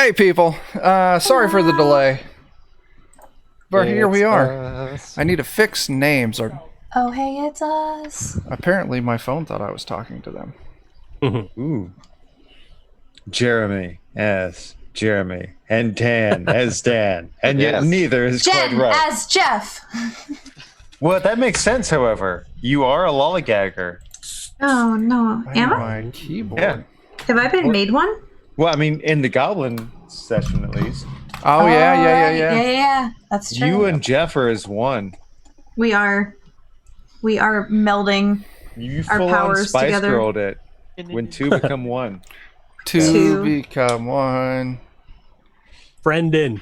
Hey, people. Sorry for the delay. But here we are. I need to fix names. Or Oh, hey, it's us. apparently my phone thought I was talking to them. Ooh. Jeremy as Jeremy and Dan as Dan, and yet Yes. neither is quite Jen right. as Jeff. Well, that makes sense. However, you are a lollygagger. Oh no, I am need I? my keyboard. Yeah. Have I been made one? Well, I mean, in the Goblin session at least, Oh, yeah. Yeah. That's true. you and Jeff are as one. We are melding. You Our full on powers Spice together. Girled it when two become one. Two Two. become one. Brendan,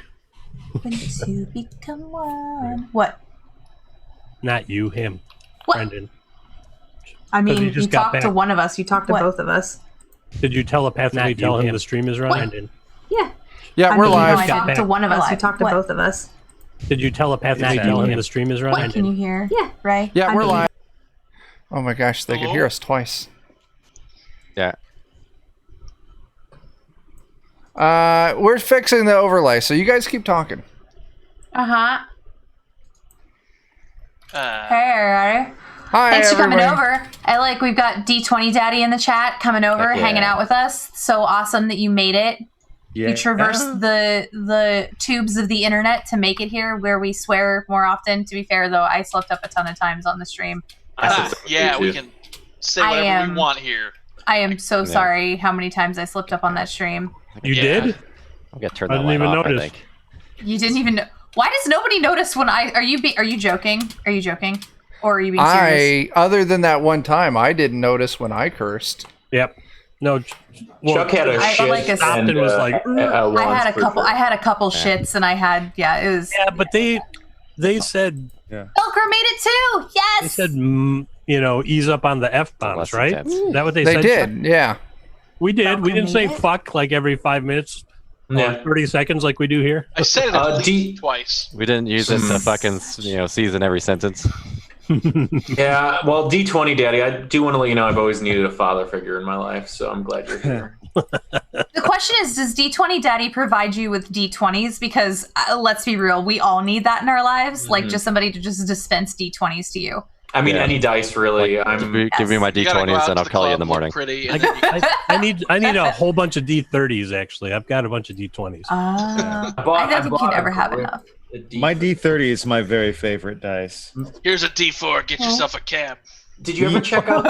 When two become one. What? not you, him. What? Brendan. I Because mean, you you just got talked to back. one of us. You talked to What? both of us. Did you telepathically Not tell you, him him. the stream is running? Brendan. Yeah. Yeah, I we're mean, live. I Got talked back. to one of We're us. You live. talked to What? both of us. Did you telepathically Not tell you, him him. the stream is running? What can you hear? Yeah. Right? Yeah, I we're mean- live. Oh my gosh, they could Hello? hear us twice. Yeah. We're fixing the overlay, so you guys keep talking. Uh-huh. Hey, everybody. Hi, Thanks for coming everybody. over. We've got D20 Daddy in the chat coming over, Heck yeah. hanging out with us. So awesome that you made it. Yeah. You traversed the tubes of the internet to make it here, where we swear more often. To be fair, though, I slipped up a ton of times on the stream. Yeah, we can say I whatever am- we want here. I am so sorry how many times I slipped up on that stream. You Yeah. did? I'll get turned I that didn't light even off, notice. I think. You didn't even know. Why does nobody notice when are you joking? Are you joking? Or are you being serious? Other than that one time, I didn't notice when I cursed. Yep. No. Well, Chuck had a I shit like a- stopped and was like, I had a couple. I had a couple shits, and I had it was. yeah, but they said Velcro made it too. Yes. they said ease up on the f bombs, Less right? intense. Is that what they They said? did, yeah. We did. We Velcro didn't say made it? fuck like every 5 minutes or Yeah. 30 seconds like we do here. I said it at least D- twice. We didn't use it to fucking season every sentence. Yeah, well, D20 Daddy, I do want to let you know I've always needed a father figure in my life, so I'm glad you're here. The question is, does D20 Daddy provide you with D20s? Because let's be real, we all need that in our lives. Like just somebody to just dispense D20s to you. I mean, Yeah. any dice, really. Give me my You gotta go out D20s and to I'll the call you in club, the look morning. Pretty, and then you I need a whole bunch of D30s actually. I've got a bunch of D20s. I don't think you ever have enough. My D30 is my very favorite dice. here's a D4. Get yourself a cab. Did you ever check out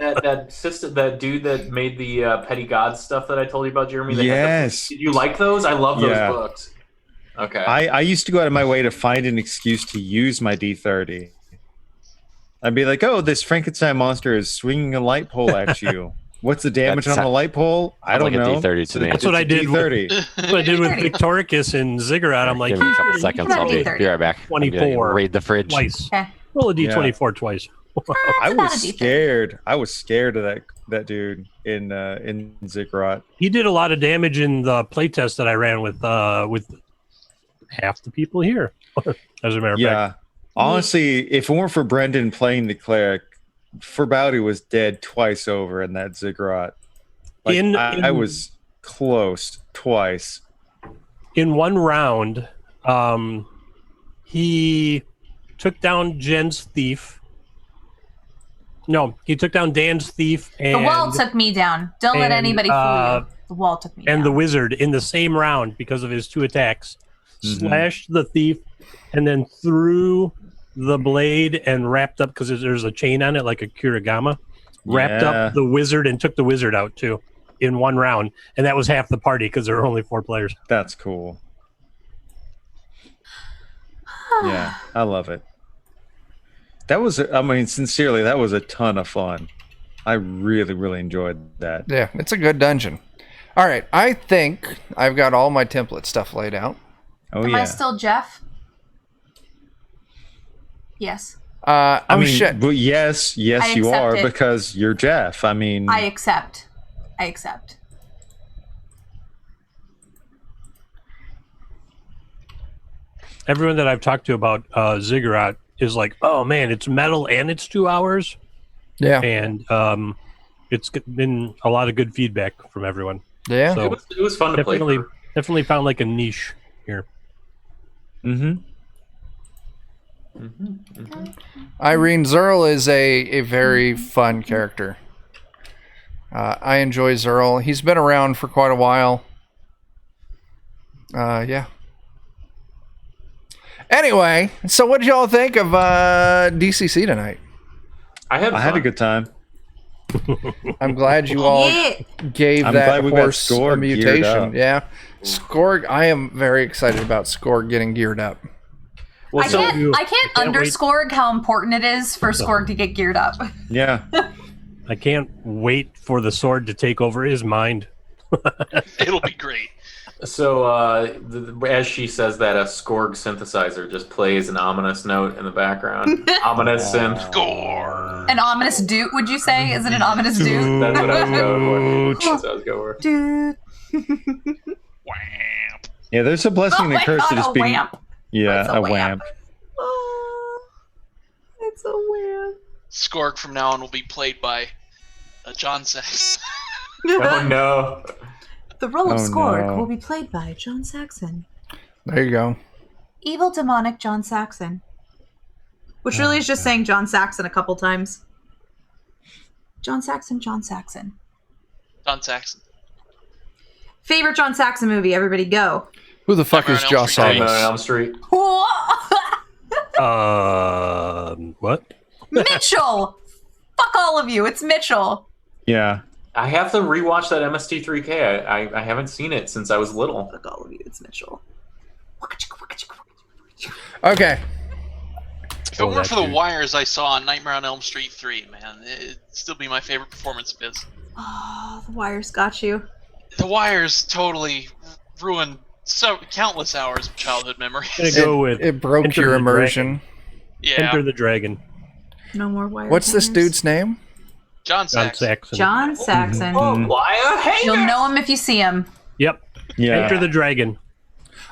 that dude that made the Petty Gods stuff that I told you about, Jeremy? They had Yes. did you like those? I love those Yeah. books. Okay. I used to go out of my way to find an excuse to use my D30. I'd be like, oh, this Frankenstein monster is swinging a light pole at you. What's the damage That's on the light pole? I don't like a know. D30 to me. That's what I did with- D30. That's what I did with Victoricus and Ziggurat. I'm like, Give me a couple you seconds. can I'll be have right back. I'm gonna 24. Raid the fridge. twice. Okay. Roll a D24 twice. I about was a D30. scared. I was scared of that dude in Ziggurat. He did a lot of damage in the playtest that I ran with half the people here. As a matter of fact. Yeah. Honestly, if it weren't for Brendan playing the cleric, Forbowdy was dead twice over in that Ziggurat. Like, I was close twice. In one round, he took down Jen's thief. No, he took down Dan's thief The and wall took me down. Don't let and, anybody fool you. The wall took me and down. the wizard in the same round because of his two attacks. Slashed the thief and then threw the blade and wrapped up because there's a chain on it like a kurigama. Wrapped Yeah. up the wizard and took the wizard out too in one round, and that was half the party because there were only 4 players. That's cool. Yeah, I love it. That was, I mean, sincerely, that was a ton of fun. I really, really enjoyed that. Yeah, it's a good dungeon. All right, I think I've got all my template stuff laid out. Oh, Am yeah. I still Jeff? Yes. Oh, I mean, shit. but yes, I you accept are it. because you're Jeff. I mean, I accept. I accept. Everyone that I've talked to about Ziggurat is like, oh man, it's metal and it's 2 hours. Yeah. And it's been a lot of good feedback from everyone. Yeah. So It was fun to play. definitely found like a niche here. Mm-hmm. Irene Zerl is a very fun character. I enjoy Zerl. He's been around for quite a while. Yeah. Anyway, so what did y'all think of DCC tonight? I had a good time. I'm glad you all gave I'm that glad we got horse a Skorg geared mutation. up. Yeah. Skorg, I am very excited about Skorg getting geared up. Well, I can't underscore how important it is for Skorg to get geared up. Yeah. I can't wait for the sword to take over his mind. It'll be great. So, as she says that, a Skorg synthesizer just plays an ominous note in the background. Ominous synth. Gore. An ominous doot, would you say? Is it an ominous doot? That's what I was going for. That's what I was going for. Doot. Wham. Yeah, there's a blessing and Oh a my curse to God, just a being. wamp. Yeah, It's a a wamp. wamp. Oh, it's a win. Skorg from now on will be played by John Sax. Oh no. The role of Oh, Skorg no. will be played by John Saxon. There you go. Evil demonic John Saxon. Which really is just saying John Saxon a couple times. John Saxon, John Saxon. John Saxon. Favorite John Saxon movie, everybody go. Who the fuck is Nightmare on Elm Joss Street. Nightmare on Thomas? Elm Street. What? Mitchell! Fuck all of you. It's Mitchell. Yeah. I have to rewatch that MST3K. I haven't seen it since I was little. Fuck all of you, it's Mitchell. Okay. If it weren't that for the dude. wires I saw on Nightmare on Elm Street 3, man, it'd still be my favorite performance of his. Oh, the wires got you. The wires totally ruined countless hours of childhood memory. I'm gonna go with It broke Enter your the immersion. Yeah, Enter the Dragon. No more wires. What's this dude's name? John John Saxon. Saxon. John Saxon. Wire hanger. You'll know him if you see him. Yep. Yeah. Enter the Dragon.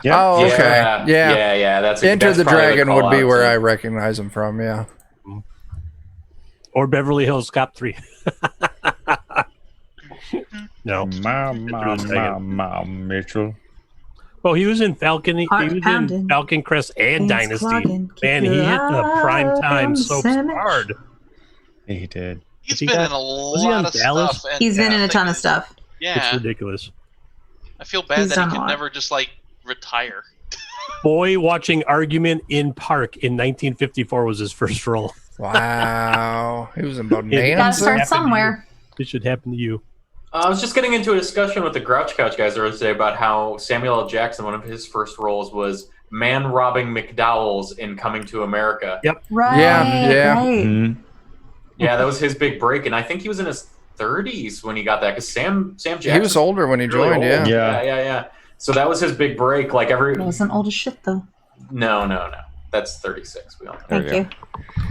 Yeah. Oh, okay. Yeah. Yeah. That's Enter that's the probably Dragon would be call-out, where too. I recognize him from, yeah. Or Beverly Hills Cop 3. No. Mitchell. Oh, he was in Falcon. He Heart was in pounding. Falcon Crest and Veins Dynasty. clogging. Keep Man, he your hit the eye prime time on the so sandwich. hard. Yeah, he did. He's he been got- in a was he on lot of Dallas? stuff. And He's been in I a ton think- of stuff. It's Yeah, ridiculous. I feel bad He's that done he a could lot. never just like retire. Boy watching Argument in Park in 1954 was his first role. Wow. He was in Yeah, Gotta Bonanza? start somewhere. It should happen to you. I was just getting into a discussion with the Grouch Couch guys earlier today about how Samuel L. Jackson, one of his first roles was man robbing McDowell's in Coming to America. Right. Yeah. Right. Mhm. Yeah, that was his big break, and I think he was in his 30s when he got that because Sam Jackson. He was older when he really joined, old. yeah. Yeah. So that was his big break. Like every He wasn't old as shit though. no, that's 36. We all know. There Thank we you.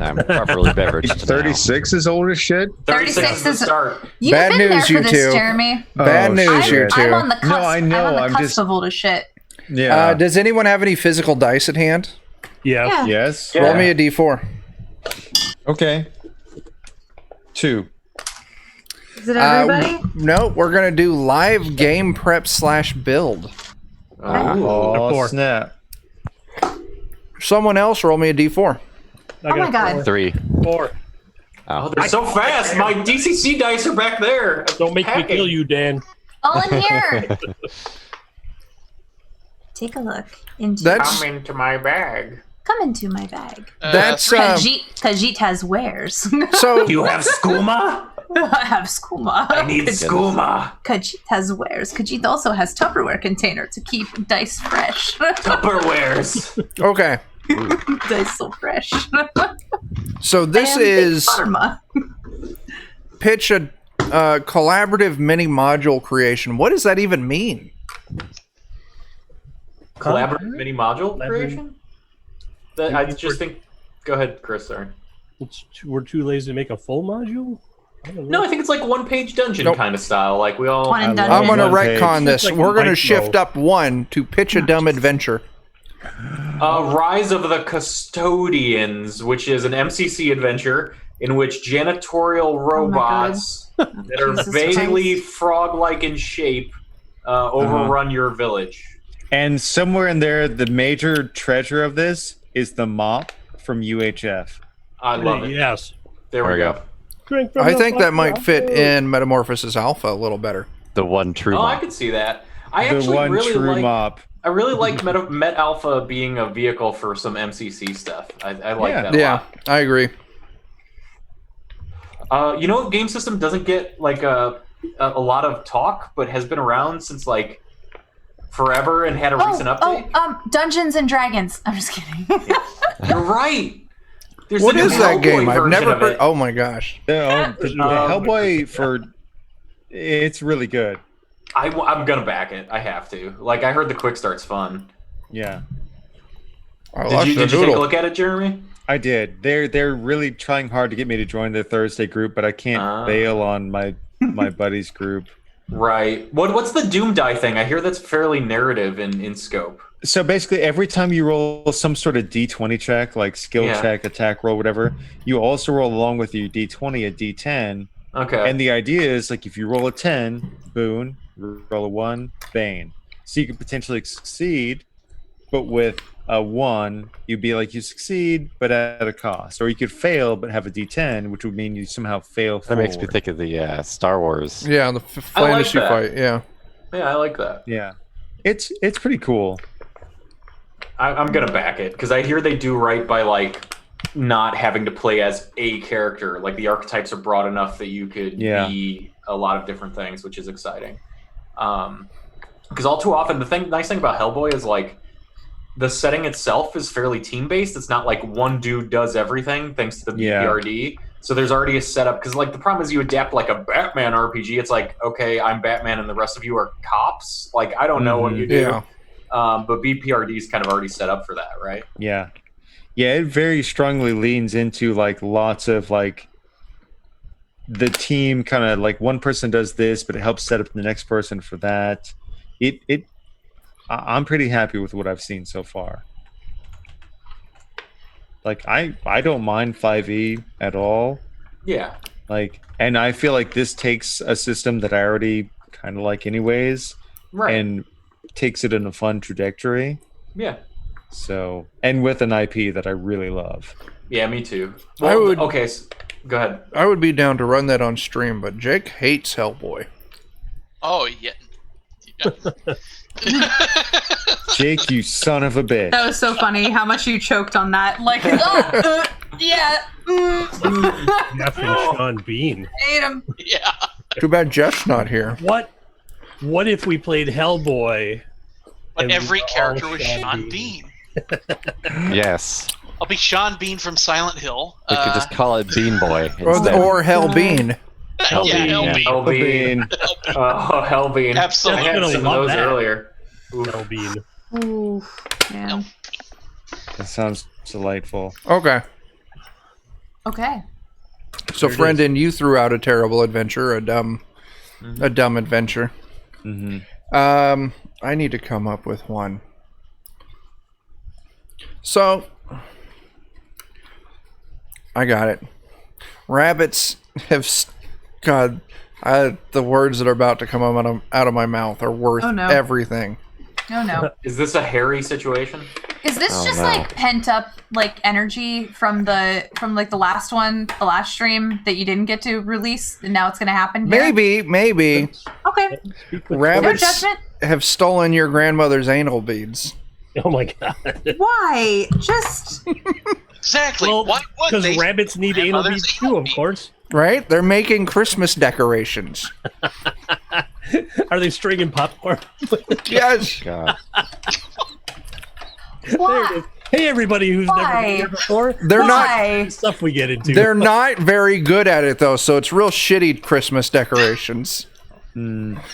I'm properly beveraged. now. 36 is old as shit. 36 is the is- start. You've Bad been there news, for you this, two. Jeremy. Bad Oh, news, shit. you two. I'm on the cusp. No, I know, I'm on the I'm cusp just- of old as shit. Yeah. Does anyone have any physical dice at hand? Yeah. Yeah. Yes. Yeah. Roll me a d4. Okay. 2. Is it everybody? No, we're going to do live game prep / build. Oh, Four. snap. Someone else roll me a d4. I Oh my got god. 3. 4. Oh, they're so fast. My DCC dice are back there. Don't make me Packing. kill you, Dan. All in here. Take a look into That's Come into my bag. come into my bag. that's Khajiit has wares. so You have skooma? I have skooma. I need skooma. Khajiit has wares. Khajiit also has Tupperware container to keep dice fresh. Tupperwares. okay. Dice so fresh. So this And Big is Pharma. pitch a collaborative mini module creation. What does that even mean? Collaborative mini module Collaborative. creation? I just think. Go ahead, Chris. Sorry. We're too lazy to make a full module? I don't No, know. I think it's like one-page dungeon Nope. kind of style. Like we all. One and I done. I'm going to one page. retcon this. It's like We're going to micro. shift up 1 to pitch a dumb adventure. Rise of the Custodians, which is an MCC adventure in which janitorial robots that are Jesus vaguely Christ. frog-like in shape overrun your village. And somewhere in there, the major treasure of this is the mop from UHF. I love it. Yes. There we go. Drink from I the think that might fucking fit apple. in Metamorphosis Alpha a little better. The one true Oh, I mop. could see that. I The actually one really true like. mop. I really like Met Alpha being a vehicle for some MCC stuff. I like that a Yeah, lot. I agree. You know what game system doesn't get like a lot of talk, but has been around since like forever and had a recent update? Dungeons and Dragons. I'm just kidding. You're right. There's What a new is that Hellboy game? I've version never of heard. it. Oh my gosh. The Hellboy it's really good. I'm gonna back it. I have to. Like I heard the quick start's fun. Yeah, Did you take a look at it, Jeremy? I did. They're really trying hard to get me to join their Thursday group, but I can't bail on my buddy's group. Right. What's the Doom Die thing? I hear that's fairly narrative in scope. So basically, every time you roll some sort of D20 check, like skill check, attack roll, whatever, you also roll along with your D20 a D10. Okay. And the idea is, like, if you roll a 10, boon, roll a 1, bane. So you could potentially succeed, but with a 1, you'd be like, you succeed, but at a cost. Or you could fail, but have a D10, which would mean you somehow fail That makes me think of the Star Wars. Yeah, the I like fantasy that. fight. Yeah. Yeah, I like that. Yeah. It's pretty cool. I'm gonna back it because I hear they do right by like not having to play as a character. Like the archetypes are broad enough that you could be a lot of different things, which is exciting. Because all too often, nice thing about Hellboy is like the setting itself is fairly team based. It's not like one dude does everything thanks to the BPRD. So there's already a setup. Because like the problem is you adapt like a Batman RPG. It's like, okay, I'm Batman and the rest of you are cops. Like I don't know what you do. Yeah. But BPRD is kind of already set up for that, right? Yeah. Yeah, it very strongly leans into like lots of like the team kind of like one person does this, but it helps set up the next person for that. I'm pretty happy with what I've seen so far. Like I don't mind 5e at all. Yeah. Like, and I feel like this takes a system that I already kind of like anyways, Right. and takes it in a fun trajectory. Yeah. So, and with an IP that I really love. Yeah, me too. I Well, would- okay, go ahead. I would be down to run that on stream, but Jake hates Hellboy. Oh yeah. Jake, you son of a bitch. That was so funny how much you choked on that. Like, yeah, Definitely Sean Bean. hate him. Yeah. Too bad Jeff's not here. What if we played Hellboy? But and every we character all was Sean Sean Bean? Bean. Yes. I'll be Sean Bean from Silent Hill. We could just call it Bean Boy instead. Or Hell Bean. yeah, Bean, Hell yeah. Bean. Hellbean. Hellbean. Absolutely. I had Gonna some of love those that. earlier. Hell Bean. Ooh, man. That sounds delightful. Okay. Okay. So, There it Brendan, you threw out a terrible adventure, a dumb adventure. Mm-hmm. I need to come up with one. So, I got it. Rabbits have, God, the words that are about to come out of my mouth are worth Oh, no. everything. No, no. Is this a hairy situation? Is this Oh, just no. like pent up like energy from like the last one, the last stream that you didn't get to release, and now it's gonna happen? Here? Maybe Okay. No rabbits judgment. have stolen your grandmother's anal beads. Oh my god. Why? Just Exactly. Well, Why would because they? rabbits need anal grandmother's beads anal too, of beads? course. Right? They're making Christmas decorations. Are they stringing popcorn? Yes. God. There it Why? is. Hey, everybody who's never Why? been here before. They're not Why? Stuff we get into. they're not very good at it though, so it's real shitty Christmas decorations. Man,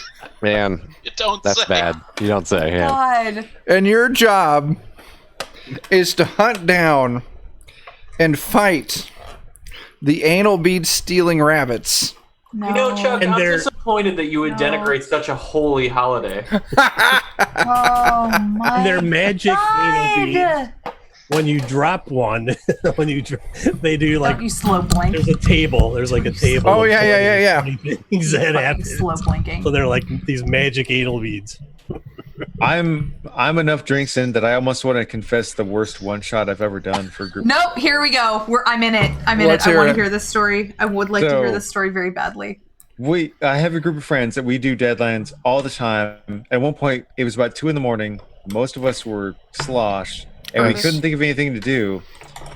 You don't that's say. bad. You don't say. Yeah. God. And your job is to hunt down and fight the anal bead stealing rabbits. No. You know, Chuck, And I'm they're- disappointed that you would denigrate such a holy holiday. Oh my And they're magic anal beads. God. when you drop one, they do like Don't you slow blink. there's a table. There's like a table. Oh, of yeah. 20 things that Fucking happen. slow blinking. So they're like these magic anal beads. I'm enough drinks in that I almost want to confess the worst one shot I've ever done for group. Nope, here we go. I'm in it. Let's I hear want it. to hear this story. I would like to hear So- this story very badly. I have a group of friends that we do deadlines all the time. At one point, it was about 2 a.m. Most of us were sloshed, and we Nice. couldn't think of anything to do.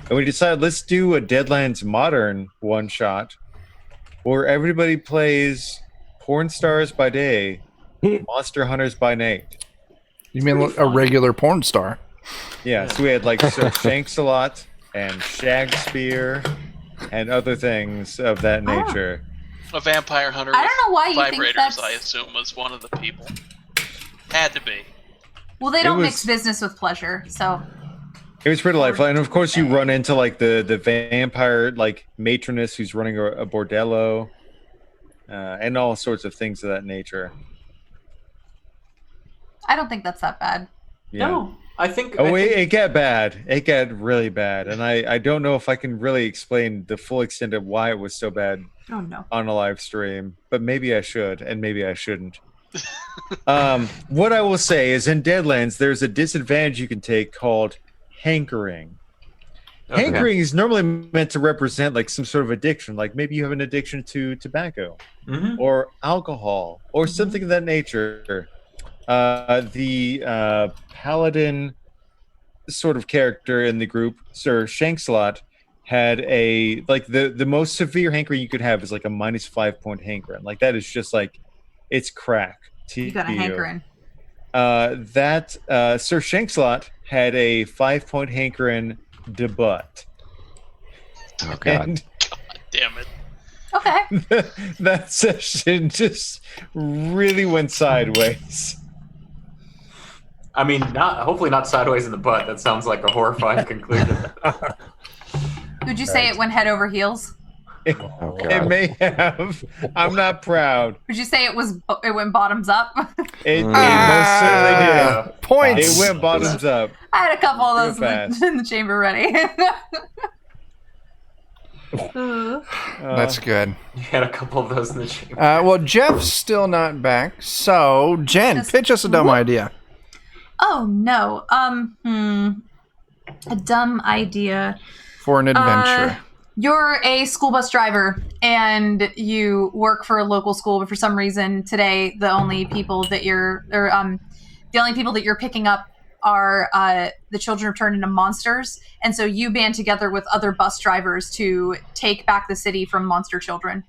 And we decided, let's do a Deadlines Modern one shot, where everybody plays porn stars by day, monster hunters by night. You mean a regular porn star? Yeah, so we had like Sir Shanks-a-Lot and Shakespeare and other things of that nature. A vampire hunter I with don't know why you think vibrators, that's- I assume, was one of the people. Had to be. Well, they don't was- mix business with pleasure, so It was pretty delightful, and of course you run into like the vampire like matroness who's running a bordello, and all sorts of things of that nature. I don't think that's that bad. Yeah. No, I think. Oh, I think- it got bad. It got really bad, and I don't know if I can really explain the full extent of why it was so bad Oh no. on a live stream, but maybe I should, and maybe I shouldn't. What I will say is, in Deadlands, there's a disadvantage you can take called hankering. Okay. Hankering is normally meant to represent like some sort of addiction, like maybe you have an addiction to tobacco Mhm. or alcohol or something of that nature. The paladin sort of character in the group, Sir Shanks-a-Lot, had a like the most severe hankering you could have is like a -5-point hankering. Like that is just like it's crack. To You got a hankering. Sir Shanks-a-Lot had a 5-point hankering debut. Oh god. And Damn it. Okay. that session just really went sideways. I mean, hopefully not sideways in the butt. That sounds like a horrifying conclusion. Would you say it went head over heels? Oh It god. may have. I'm not proud. Would you say it went bottoms up? It most certainly did. Points. It went bottoms up. I had a couple of Real those fast. in the chamber ready. That's good. You had a couple of those in the chamber. Well, Jeff's still not back, so Jen, Just- pitch us a dumb idea. Oh no. A dumb idea. For an adventure. You're a school bus driver and you work for a local school, but for some reason today the only people that you're picking up are the children have turned into monsters, and so you band together with other bus drivers to take back the city from monster children.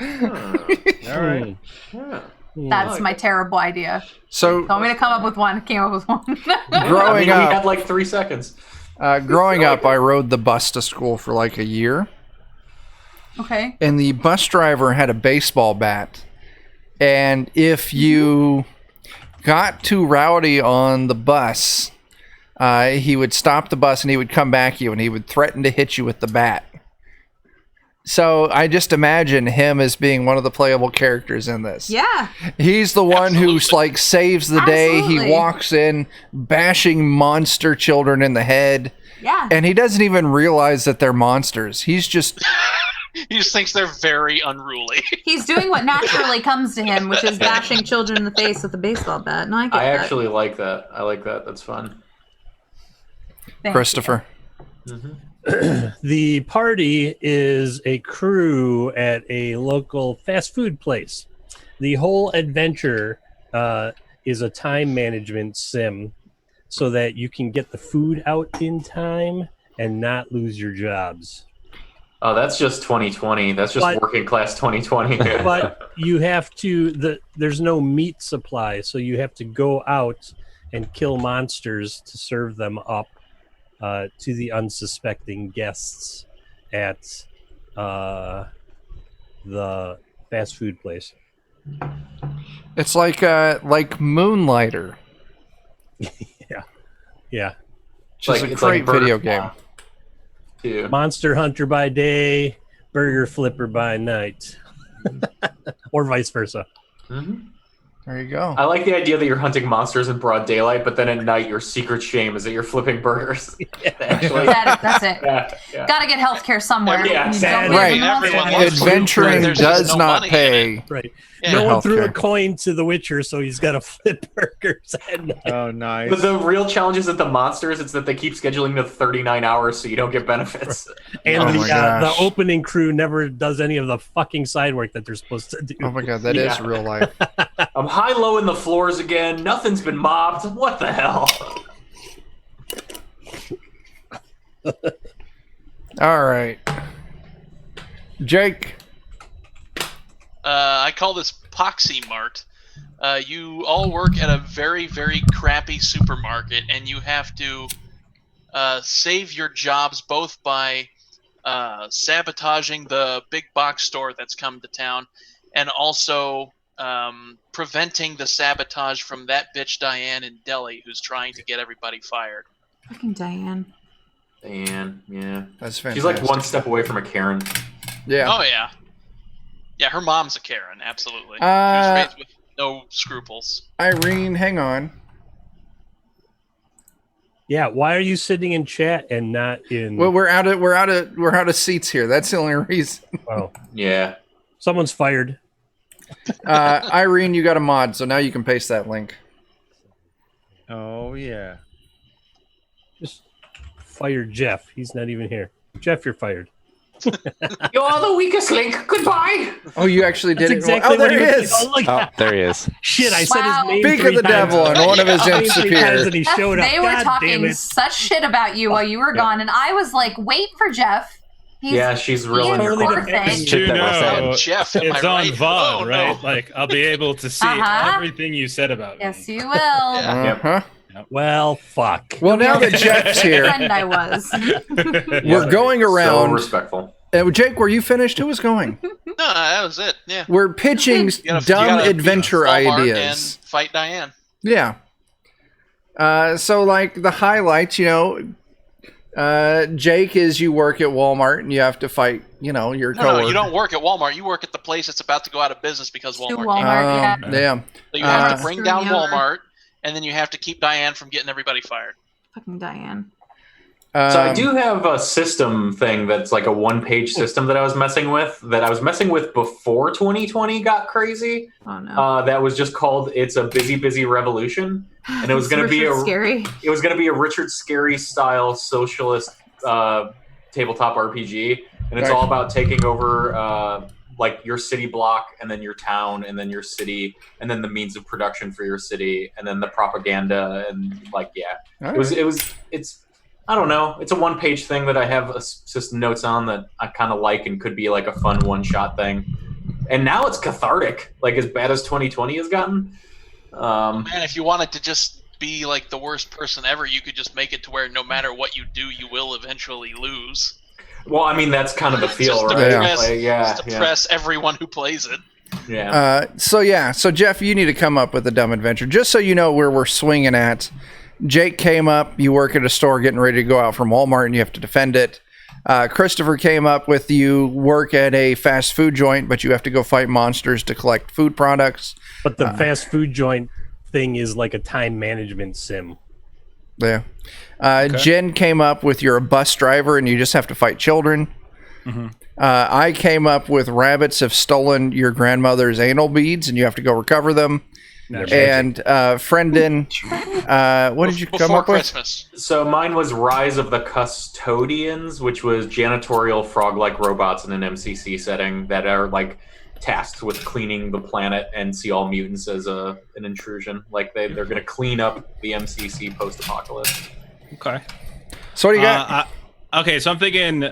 All right. Yeah. That's my terrible idea. So Told me to come up with one. Came up with one. growing we up, had like 3 seconds. growing up, I rode the bus to school for like a year, Okay. and the bus driver had a baseball bat, and if you got too rowdy on the bus, he would stop the bus and he would come back at you and he would threaten to hit you with the bat. So I just imagine him as being one of the playable characters in this. Yeah. He's the one who's like saves the day. Absolutely. He walks in bashing monster children in the head, Yeah. and he doesn't even realize that they're monsters. He's just He just thinks they're very unruly. He's doing what naturally comes to him, which is bashing children in the face with a baseball bat. And I get I that. actually like that. I like that. That's fun. Thank Christopher. The party is a crew at a local fast food place. The whole adventure is a time management sim so that you can get the food out in time and not lose your jobs. Oh, that's just 2020. That's just But- working class 2020. But you have to, there's no meat supply, so you have to go out and kill monsters to serve them up to the unsuspecting guests at the fast food place. It's like Moonlighter. Yeah. Which is a It's great Burger video game. Swap, too. Monster Hunter by day, Burger Flipper by night. Or vice versa. Mhm. There you go. I like the idea that you're hunting monsters in broad daylight, but then at night your secret shame is that you're flipping burgers. Actually, That's it. yeah. Gotta get healthcare somewhere. Yeah, You sad. don't live Right. in the monster Everyone world. loves Adventuring There's just does no not money in pay. Right. Yeah. No one threw a Healthcare. coin to the Witcher, so he's got to flip burgers at night. Oh, nice. But the real challenge isn't the monsters; it's that they keep scheduling the 39 hours so you don't get benefits. And Oh the my gosh. opening crew never does any of the fucking side work that they're supposed to do. Oh my god, that is Yeah. real life. I'm high-low in the floors again. Nothing's been mobbed. What the hell? All right, Jake. I call this Poxy Mart. You all work at a very, very crappy supermarket, and you have to save your jobs both by sabotaging the big box store that's come to town, and also preventing the sabotage from that bitch Diane in Delhi, who's trying to get everybody fired. Fucking Diane. And yeah, That's fantastic. she's like one step away from a Karen. Yeah. Oh yeah, yeah. Her mom's a Karen, absolutely. She was raised with no scruples. Irene, hang on. Yeah, why are you sitting in chat and not in? Well, we're out of seats here. That's the only reason. Oh, Yeah. someone's fired. Irene, you got a mod, so now you can paste that link. Oh, yeah. Just fire Jeff. He's not even here. Jeff, you're fired. You're the weakest link. Goodbye. Oh, you actually did That's it. exactly Oh, there what he is. Oh, look. Oh, there he is. Shit, I said Wow. his name Speak of 3 the times. devil, and one of his Yeah. imps 3 times appeared. and he showed up. They were God damn talking it. such shit about you while you were gone, and I was like, "Wait for Jeff." He's Yeah, she's real in your Totally corner. defending Shit You that was said. know, Jeff, am I it's on right? VOD, Oh, right? no. Like, I'll be able to see Uh-huh. everything you said about yes, me. you will. Yeah. Uh-huh. Well, fuck. Well, now that Jeff's here, Friend I was. we're going So around. respectful. Jake, were you finished? Who was going? No, that was it. Yeah. We're pitching You gotta dumb beat adventure Walmart ideas. and fight Diane. Yeah. So, like, the highlights, Jake is you work at Walmart and you have to fight, your No, coworker. you don't work at Walmart. You work at the place that's about to go out of business because Walmart. Walmart. Can't. Yeah. Yeah. So you have Uh, to bring Screw down me over. Walmart, and then you have to keep Diane from getting everybody fired. Fucking Diane. So I do have a system thing that's like a one-page system that I was messing with before 2020 got crazy. Oh no. That was just called "It's a Busy Busy Revolution," and it was going to be scary. it was going to be a Richard Scarry style socialist tabletop RPG, and it's Right. all about taking over like your city block, and then your town, and then your city, and then the means of production for your city, and then the propaganda, and like it's I don't know. It's a one-page thing that I have just notes on that I kind of like and could be like a fun one-shot thing. And now it's cathartic, like as bad as 2020 has gotten. Man, if you wanted to just be like the worst person ever, you could just make it to where no matter what you do, you will eventually lose. Well, I mean that's kind of the feel, Just right? depress, Like, just depress everyone who plays it. yeah. So Jeff, you need to come up with a dumb adventure, just so you know where we're swinging at. Jake came up. You work at a store getting ready to go out from Walmart, and you have to defend it. Christopher came up with you work at a fast food joint, but you have to go fight monsters to collect food products. But the fast food joint thing is like a time management sim. Yeah. Jen came up with you're a bus driver, and you just have to fight children. Mm-hmm. I came up with rabbits have stolen your grandmother's anal beads, and you have to go recover them. And Friendin, what did you come Before up with? Christmas. So mine was Rise of the Custodians, which was janitorial frog-like robots in an MCC setting that are like tasked with cleaning the planet and see all mutants as an intrusion. Like they're going to clean up the MCC post-apocalypse. Okay. So what do you got? Okay, so I'm thinking,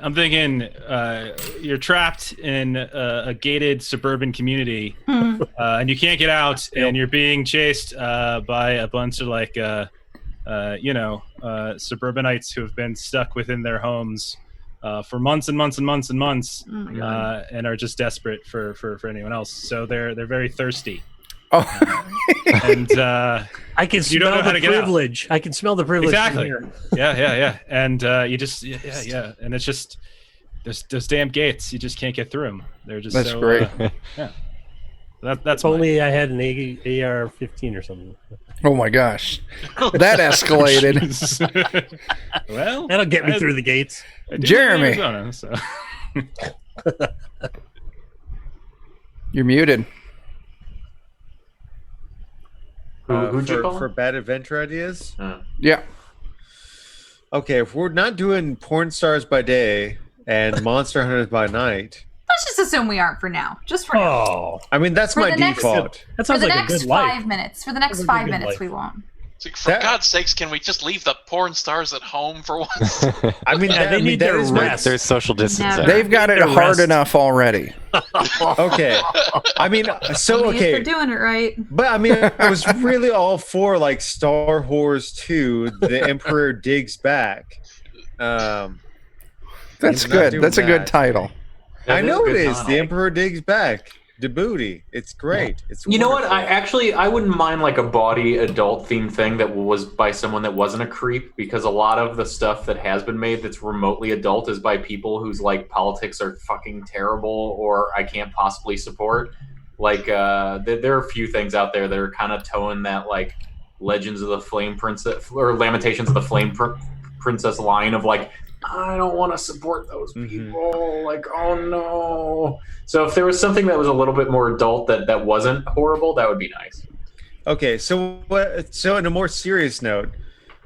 you're trapped in a gated suburban community, and you can't get out, and you're being chased by a bunch of like, suburbanites who have been stuck within their homes for months and months and months and months, Oh my God. and are just desperate for anyone else. So they're very thirsty. Oh. And I can You don't smell know how the to get out. privilege. I can smell the privilege. from Exactly. here. yeah, and you just and it's just those damn gates. You just can't get through them. They're just That's so, great. That's If only I had an AR-15 or something. Oh my gosh, that escalated. Well, That'll get me through the gates. I do Jeremy. live in Arizona, so. You're muted. Who'd you call? For bad adventure ideas? Yeah. Okay, if we're not doing porn stars by day and monster hunters by night, Let's just assume we aren't for now. Just for now. Oh, I mean that's For my the next- default. that For sounds the like a next good life. 5 minutes. For the next Sounds like a 5 good minutes, life. we won't. It's like, for God's sakes, can we just leave the porn stars at home for once? I mean, Yeah, they need that their is my- rest. There's social distancing. Never. They've got it The hard rest. enough already. Okay, I mean, so Only if they're okay, doing it right. but I mean, I was really all for like Star Wars 2, The Emperor Digs Back. That's Not good. doing That's a good that. title. I That is know a it good is. title. The Emperor Digs Back. The booty. It's great. It's You know what? wonderful. I wouldn't mind like a bawdy adult themed thing that was by someone that wasn't a creep, because a lot of the stuff that has been made that's remotely adult is by people whose like politics are fucking terrible or I can't possibly support. Like there are a few things out there that are kind of towing that like Legends of the Flame Princess or Lamentations of the Flame Princess line of like, I don't want to support those people. Like, oh no. So if there was something that was a little bit more adult that wasn't horrible, that would be nice. Okay, so so on a more serious note,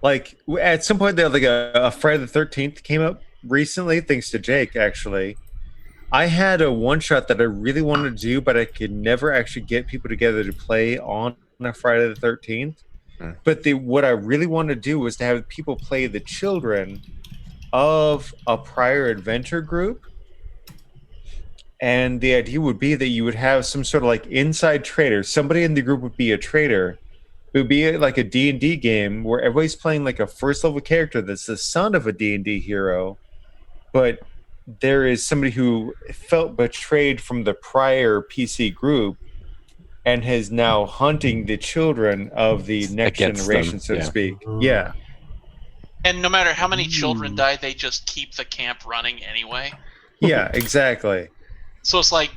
like at some point there, like a Friday the 13th came up recently, thanks to Jake. Actually, I had a one shot that I really wanted to do, but I could never actually get people together to play on a Friday the 13th. But what I really wanted to do was to have people play the children of a prior adventure group. And the idea would be that you would have some sort of like inside trader. Somebody in the group would be a trader. It would be like a D&D game where everybody's playing like a first level character that's the son of a D&D hero. But there is somebody who felt betrayed from the prior PC group and is now hunting the children of the next Against generation, them, so to yeah. speak. Yeah. And no matter how many children die, they just keep the camp running anyway. Yeah, exactly. So it's like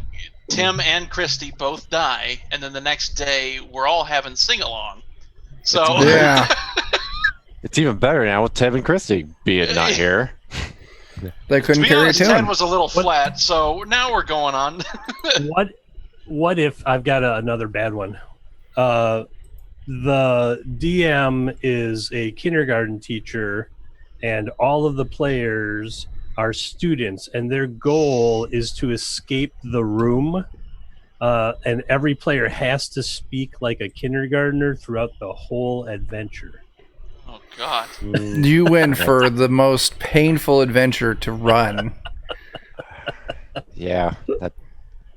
Tim and Christy both die, and then the next day we're all having sing-along. So Yeah. It's even better now with Tim and Christy being not here. They to couldn't be carry a honest, 10 tune. was a little flat, so now we're going on. What if I've got another bad one? The DM is a kindergarten teacher, and all of the players are students, and their goal is to escape the room. And every player has to speak like a kindergartner throughout the whole adventure. Oh, God. You went for the most painful adventure to run. Yeah.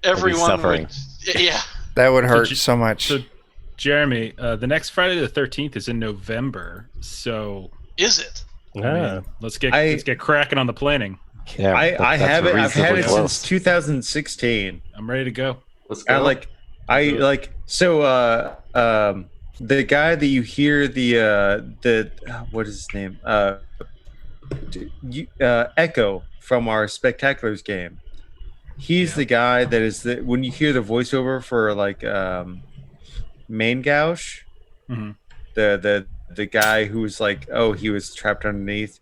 Everyone suffering. would... Yeah. That would hurt you- so much. So, Jeremy, the next Friday the 13th is in November, so Is it? I mean, let's get cracking on the planning. Yeah. I that's have it. I've had reasonably it close. since 2016. I'm ready to go. Let's go. The guy that you hear the what is his name? Echo from our Spectaculars game. He's the guy that is when you hear the voiceover for like Main Gauche, Mhm. the guy who's like, oh, he was trapped underneath.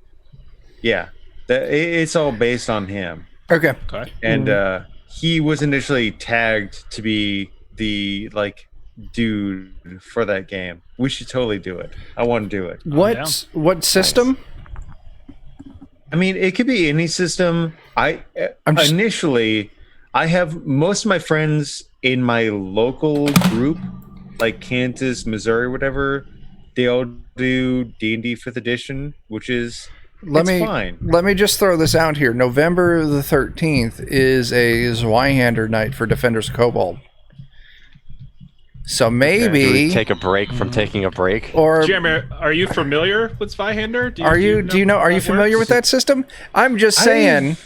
Yeah, it's all based on him. Okay. Okay. And he was initially tagged to be the like dude for that game. We should totally do it. I want to do it. What system? I mean, it could be any system. I have most of my friends in my local group, like Kansas, Missouri, whatever. They all do D&D 5th edition, which is fine. Let me just throw this out here. November the 13th is a Zweihander night for Defenders of Cobalt. So Do maybe we take a break from taking a break? or Jeremy, are you familiar with Zweihander? are you familiar with that system? I'm just saying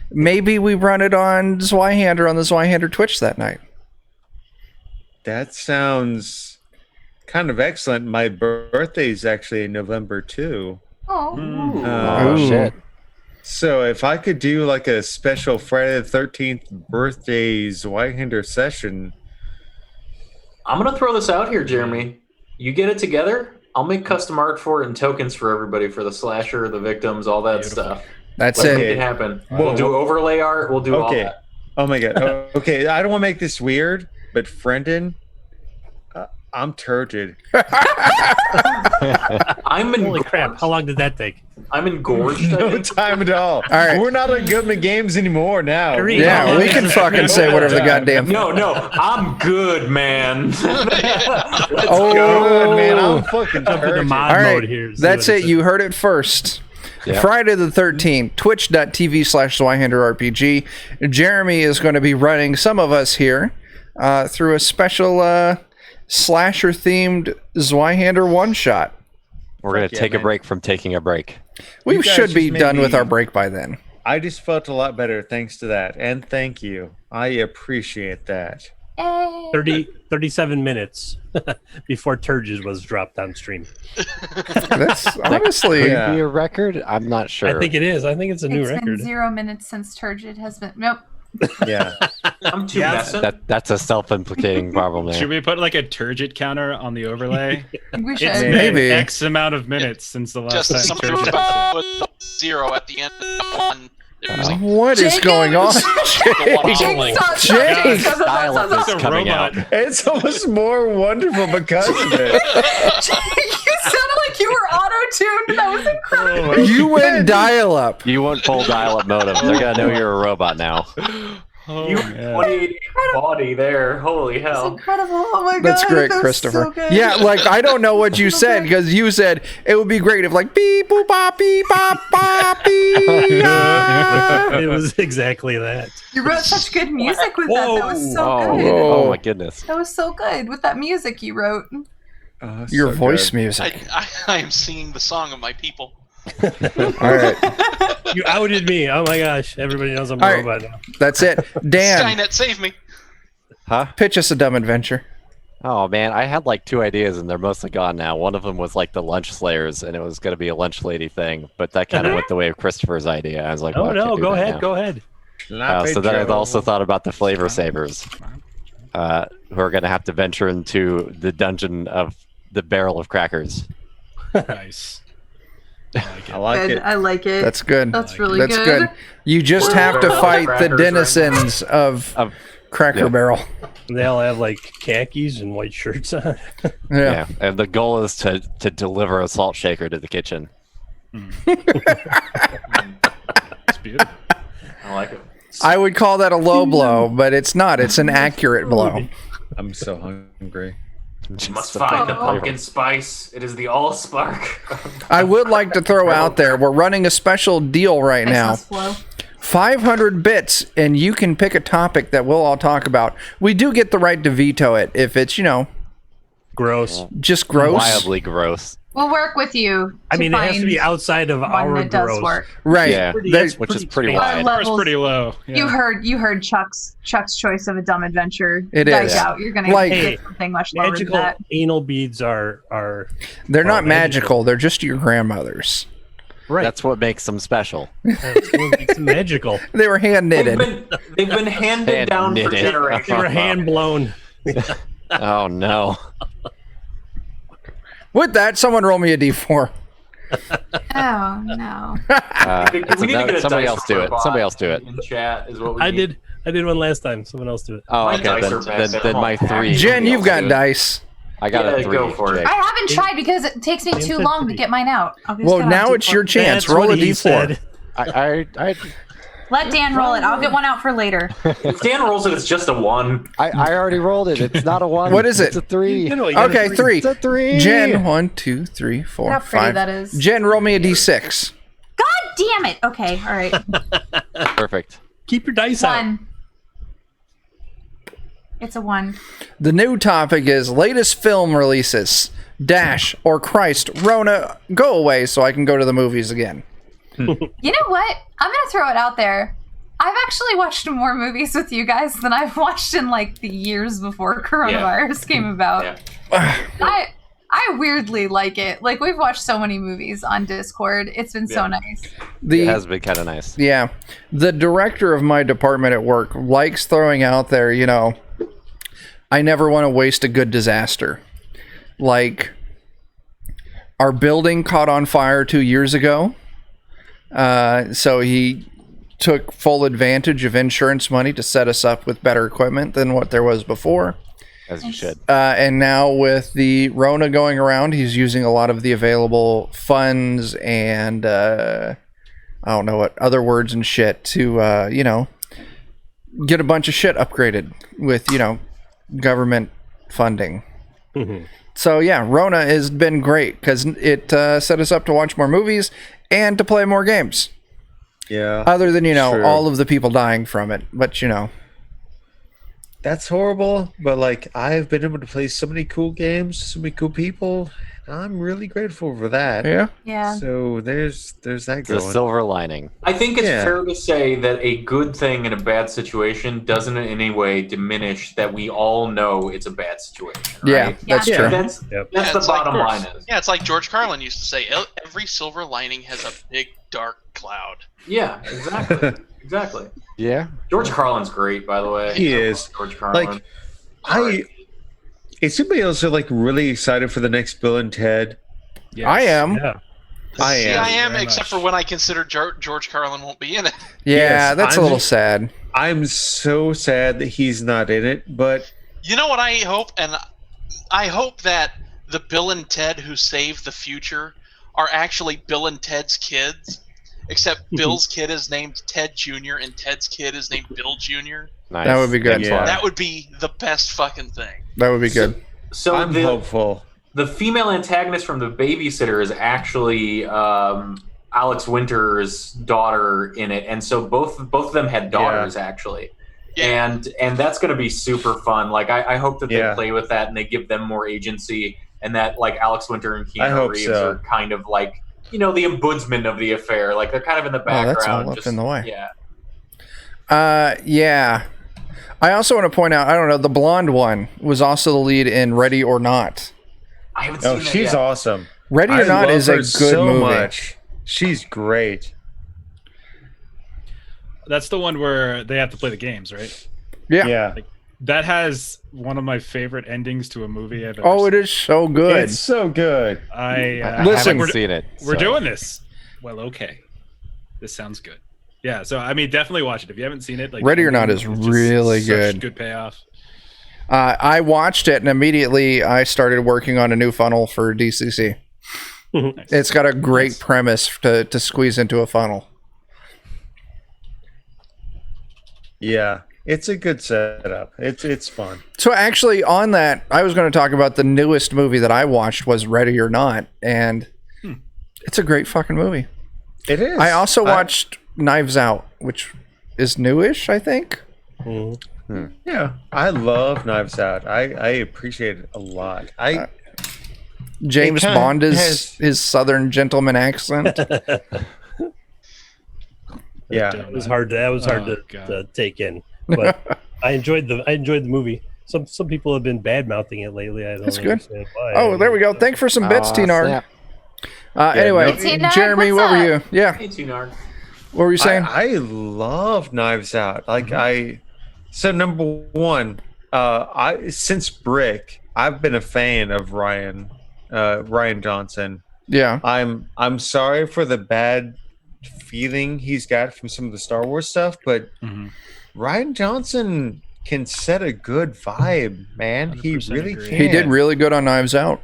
maybe we run it on Zweihander on the Zweihander Twitch that night. That sounds kind of excellent. My birthday is actually in November too. Oh. Oh, shit. So if I could do like a special Friday the 13th birthday Zweihander session, I'm gonna throw this out here, Jeremy. You get it together. I'll make custom art for it and tokens for everybody for the slasher, the victims, all that stuff. That's Let's it. make it happen. Whoa. We'll do overlay art. We'll do all Okay. that. Oh my god. Okay, I don't want to make this weird, but Brendan, I'm turgid. I'm Holy crap! How long did that take? I'm engorged. I No think. time at all. All right. We're not good in the games anymore now. Harry, Yeah, we can fucking say whatever the goddamn. No, I'm good, man. Let's Oh, Good, man. I'm fucking Jump into turgid. mod All mode right, here. See that's what it. You heard it first. Yeah. Friday the 13th, twitch.tv/ZweihanderRPG. Jeremy is going to be running some of us here through a special slasher-themed Zweihander one-shot. We're going to yeah, take a man. break from taking a break. We You guys should be just made done with me- our break by then. I just felt a lot better thanks to that, and thank you. I appreciate that. 37 minutes before Turges was dropped on stream. That's honestly. Could Yeah. it be a record? I'm not sure. I think it is. I think it's a new It's been record. 0 minutes since Turgid has been. Nope. Yeah. I'm too Yeah, messing. that's a self-implicating problem there. Should we put like a turgid counter on the overlay? We should. It's Maybe. been X amount of minutes since the last Just time something turgid about was with 0 at the end of one. It was like, What is going on? Jake, Jake. Dial-up is a coming out. robot. It's almost more wonderful because of it. You sounded like you were auto-tuned. That was incredible. You went dial-up. You want full dial-up modem. They're going to know you're a robot now. Oh, You man. 20 body there. Holy That's hell. incredible. Oh my god. That's great, that was Christopher. So good. Yeah, like I don't know what you said because you said it would be great if like beep boop bop beep bop bop beep. ah. It was exactly that. You wrote such good music with that. That was so Oh, good. oh my goodness. That was so good with that music you wrote. Oh, Your so voice good. music. I am singing the song of my people. All right, You outed me. Oh my gosh. Everybody knows I'm a All right. robot now. that's it. Dan, Skynet, save me. Huh? pitch us a dumb adventure. Oh man, I had like 2 ideas and they're mostly gone now. One of them was like the lunch slayers and it was going to be a lunch lady thing, but that kind of went the way of Christopher's idea. I was like, Oh well, I no, can't do go that ahead, now. go ahead. So then I also thought about the flavor savers, who are going to have to venture into the dungeon of the barrel of crackers. Nice. I like Good. it. I like it. That's good. That's really That's good. good. You just have to fight the Crackers right denizens of Of- Cracker yeah. Barrel. They all have like khakis and white shirts on. Yeah. And the goal is to deliver a salt shaker to the kitchen. It's beautiful. I like it. I would call that a low blow, but it's not. It's an accurate blow. I'm so hungry. You must find the pumpkin spice. It is the allspark. I would like to throw out there, we're running a special deal right now. Nice flow. 500 bits, and you can pick a topic that we'll all talk about. We do get the right to veto it if it's, Gross. just gross. Wildly gross. We'll work with you. I mean, it has to be find outside of one our that does gross. work. Right. Yeah, There's- which is pretty expansive. wide. Our It's levels- pretty low. Yeah. You heard Chuck's choice of a dumb adventure. It I is. doubt you're gonna Like- get something much lower than Magical that. anal beads are They're not magical. magical. They're just your grandmother's. right. That's what makes them special. That's what makes them magical. They were hand They've knitted. been handed Hand down for knitted. They generations. were hand blown. Oh no. With that, someone roll me a d4. Oh no. We So need to now get a somebody dice else do it. robot Somebody else do it. In chat is what we I need. did one last time. Someone else do it. Oh, My okay. dice are back Then my there. 3. Jen, you've got do it. dice. I got Yeah, a 3. go for it. Jake. I haven't tried because it takes me too long to get mine out. I'll just Well, get on now D4. it's your chance. That's Roll what a he d4. said. I Let Dan roll it. I'll get one out for later. If Dan rolls it, it's just a 1. I already rolled it. It's not a 1. What is it? It's a 3. You know, you got a Okay, 3. It's a 3. Jen, 1, 2, 3, 4, Look how pretty 5. that is. Jen, roll me a d6. God damn it. Okay. All right. Perfect. Keep your dice out. 1. It's a 1. The new topic is latest film releases. Dash or Christ, Rona, go away so I can go to the movies again. You know what? I'm gonna throw it out there. I've actually watched more movies with you guys than I've watched in like the years before coronavirus came about. Yeah. I weirdly like it. Like we've watched so many movies on Discord. It's been so nice. The It has been kind of nice. Yeah. The director of my department at work likes throwing out there, I never want to waste a good disaster. Like, our building caught on fire 2 years ago. So he took full advantage of insurance money to set us up with better equipment than what there was before. As you should. And now with the Rona going around, he's using a lot of the available funds and I don't know what other words and shit to, get a bunch of shit upgraded with, government funding. Mhm. So yeah, Rona has been great because it set us up to watch more movies and to play more games. Yeah. Other than, True. all of the people dying from it. But, That's horrible, but like I've been able to play so many cool games, so many cool people. I'm really grateful for that. yeah. Yeah. So there's that The going. silver lining. I think it's Yeah. fair to say that a good thing in a bad situation doesn't in any way diminish that we all know it's a bad situation. Yeah, Right? that's Yeah. true. That's Yep. that's Yeah, the it's like- bottom line is. Yeah, it's like George Carlin used to say, every silver lining has a big dark cloud. Yeah, exactly. Exactly. Yeah. George Carlin's great, by the way. He I love is. George Carlin. Like, is anybody else like really excited for the next Bill and Ted? Yes. I am. Yeah. I See, am. I am, Very except much. for when I consider George Carlin won't be in it. Yeah, Yes, that's a I'm- little sad. I'm so sad that he's not in it, but You know what I hope? And I hope that the Bill and Ted who saved the future are actually Bill and Ted's kids, except Bill's kid is named Ted Jr. and Ted's kid is named Bill Jr. Nice. That would be good. Yeah. That would be the best fucking thing. That would be good. So I'm hopeful. the female antagonist from The Babysitter is actually Alex Winter's daughter in it, and so both of them had daughters actually. Yeah. And that's going to be super fun. Like I hope that they Yeah. play with that and they give them more agency, and that like Alex Winter and I Keanu hope Reeves so. are kind of like the ombudsman of the affair. Like they're kind of in the Oh, background. that's all up just, in the way. Yeah. Yeah. I also want to point out, I don't know, the blonde one was also the lead in Ready or Not. I haven't seen Oh, that she's yet. awesome. Ready or I Not love is a her good so movie. much. She's great. That's the one where they have to play the games, right? Yeah. Yeah. That has one of my favorite endings to a movie I've ever Oh, seen. it is so good. It's so good. I I Listen, haven't seen it. we're so- doing this. Well, okay. This sounds good. Yeah, so I mean, definitely watch it if you haven't seen it. Like, Ready or Not it's is just really such good. Good payoff. I watched it and immediately I started working on a new funnel for DCC. Nice. It's got a great Nice. premise to squeeze into a funnel. Yeah. It's a good setup. It's fun. So actually, on that, I was going to talk about the newest movie that I watched was Ready or Not, and it's a great fucking movie. It is. I also watched Knives Out, which is newish, I think. Mhm. Yeah. I love Knives Out. I appreciate it a lot. James kinda Bond is has- his Southern gentleman accent. Yeah. That was hard. That was hard Oh, to God. take in, but I enjoyed the movie. Some people have been bad mouthing it lately. I don't That's good. understand why. Oh, there we go. Thank for some bits, Aw, T-Narg. snap. Anyway, no- Hey, T-Narg, Jeremy, what's what were up? you? Yeah, Hey, Tunard. what were you saying? I love Knives Out. Like so number one, since Brick, I've been a fan of Ryan Johnson. Yeah, I'm sorry for the bad feeling he's got from some of the Star Wars stuff, but Mhm. Ryan Johnson can set a good vibe, man. He 100% really agree. can. he did really good on Knives Out.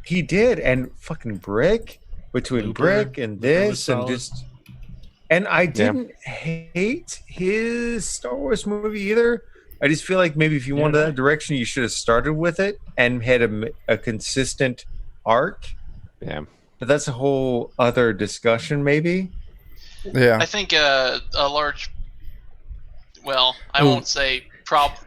He did, and fucking Brick, between Looper. Brick and Looper was this, and solid. just, and I didn't hate his Star Wars movie either. I just feel like maybe if you wanted that direction, you should have started with it and had a consistent arc. Yeah. But that's a whole other discussion, maybe. Yeah, I think a large. Well, I won't say problem.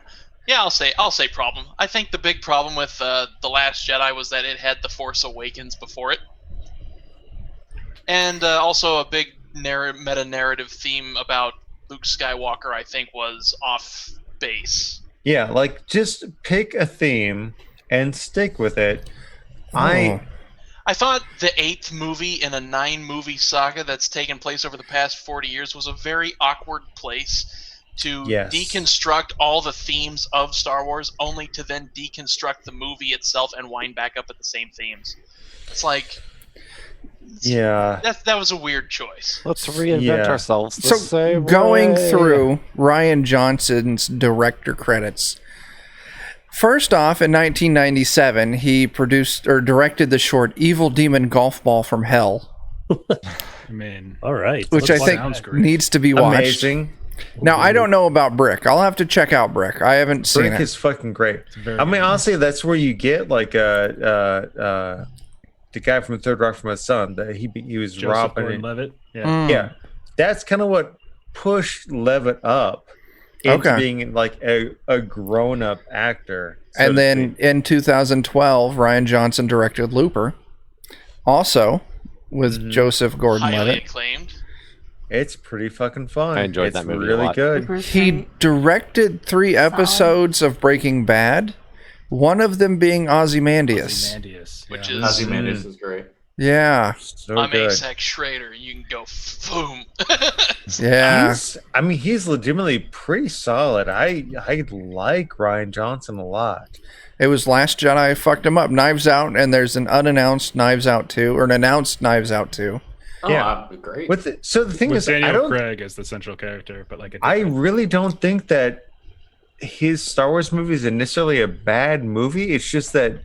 Yeah, I'll say problem. I think the big problem with the Last Jedi was that it had the Force Awakens before it, and also a big meta narrative theme about Luke Skywalker. I think was off base. Yeah, like just pick a theme and stick with it. I thought the 8th movie in a 9-movie saga that's taken place over the past 40 years was a very awkward place to Yes. deconstruct all the themes of Star Wars, only to then deconstruct the movie itself and wind back up at the same themes. It's like, Yeah. that was a weird choice. Let's reinvent Yeah. ourselves the So same going way. through Ryan Johnson's director credits. First off, in 1997, he produced or directed the short "Evil Demon Golf Ball from Hell," Man. All right. which Let's I see. sounds think great. needs to be watched. Amazing. Now, I don't know about Brick. I'll have to check out Brick. I haven't seen Brick it. is fucking great. very I mean, good. honestly, that's where you get like the guy from Third Rock from the Sun. That he was Joseph robbing. Gordon-Levitt. Yeah. Mm. Yeah, that's kind of what pushed Levitt up into Okay. being like a grown-up actor. so And to then speak. in 2012, Ryan Johnson directed Looper, also with Mhm. Joseph Highly Gordon-Levitt. acclaimed. It's pretty fucking fun. I enjoyed it's that movie a really lot. good. Looper's He great. directed 3 episodes of Breaking Bad, one of them being Ozymandias. Ozymandias. Which yeah. is- Ozymandias is great. Yeah, So I'm good. Asax Schrader. You can go boom. yeah. He's legitimately pretty solid. I like Ryan Johnson a lot. It was Last Jedi fucked him up. Knives Out, and there's an unannounced Knives Out 2, or an announced Knives Out 2. Oh, Yeah. great. So the thing With is, I Daniel don't. Craig as the central character, but like a I different- really don't think that his Star Wars movies are necessarily a bad movie. It's just that,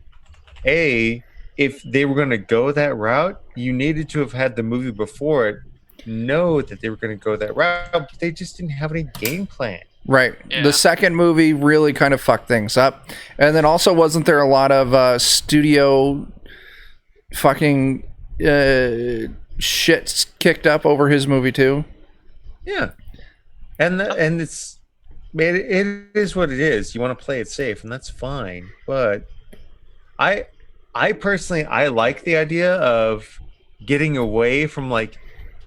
if they were going to go that route, you needed to have had the movie before it know that they were going to go that route, but they just didn't have any game plan. Right. Yeah. The second movie really kind of fucked things up. And then also, wasn't there a lot of studio fucking shit kicked up over his movie too? Yeah, and it's, man, it is what it is. You want to play it safe, and that's fine. But I personally, I like the idea of getting away from like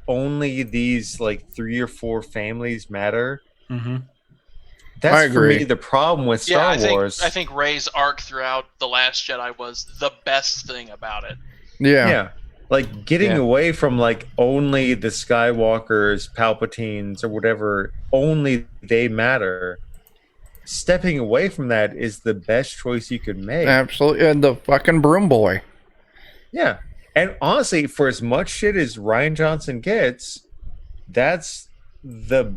only these like 3 or 4 families matter. Mhm. That's I for me agree. the problem with Star Wars. I think Rey's arc throughout The Last Jedi was the best thing about it. Yeah. Like getting Yeah. away from like only the Skywalkers, Palpatines, or whatever, only they matter. Stepping away from that is the best choice you could make. Absolutely. And the fucking broom boy. Yeah. And honestly, for as much shit as Ryan Johnson gets, that's the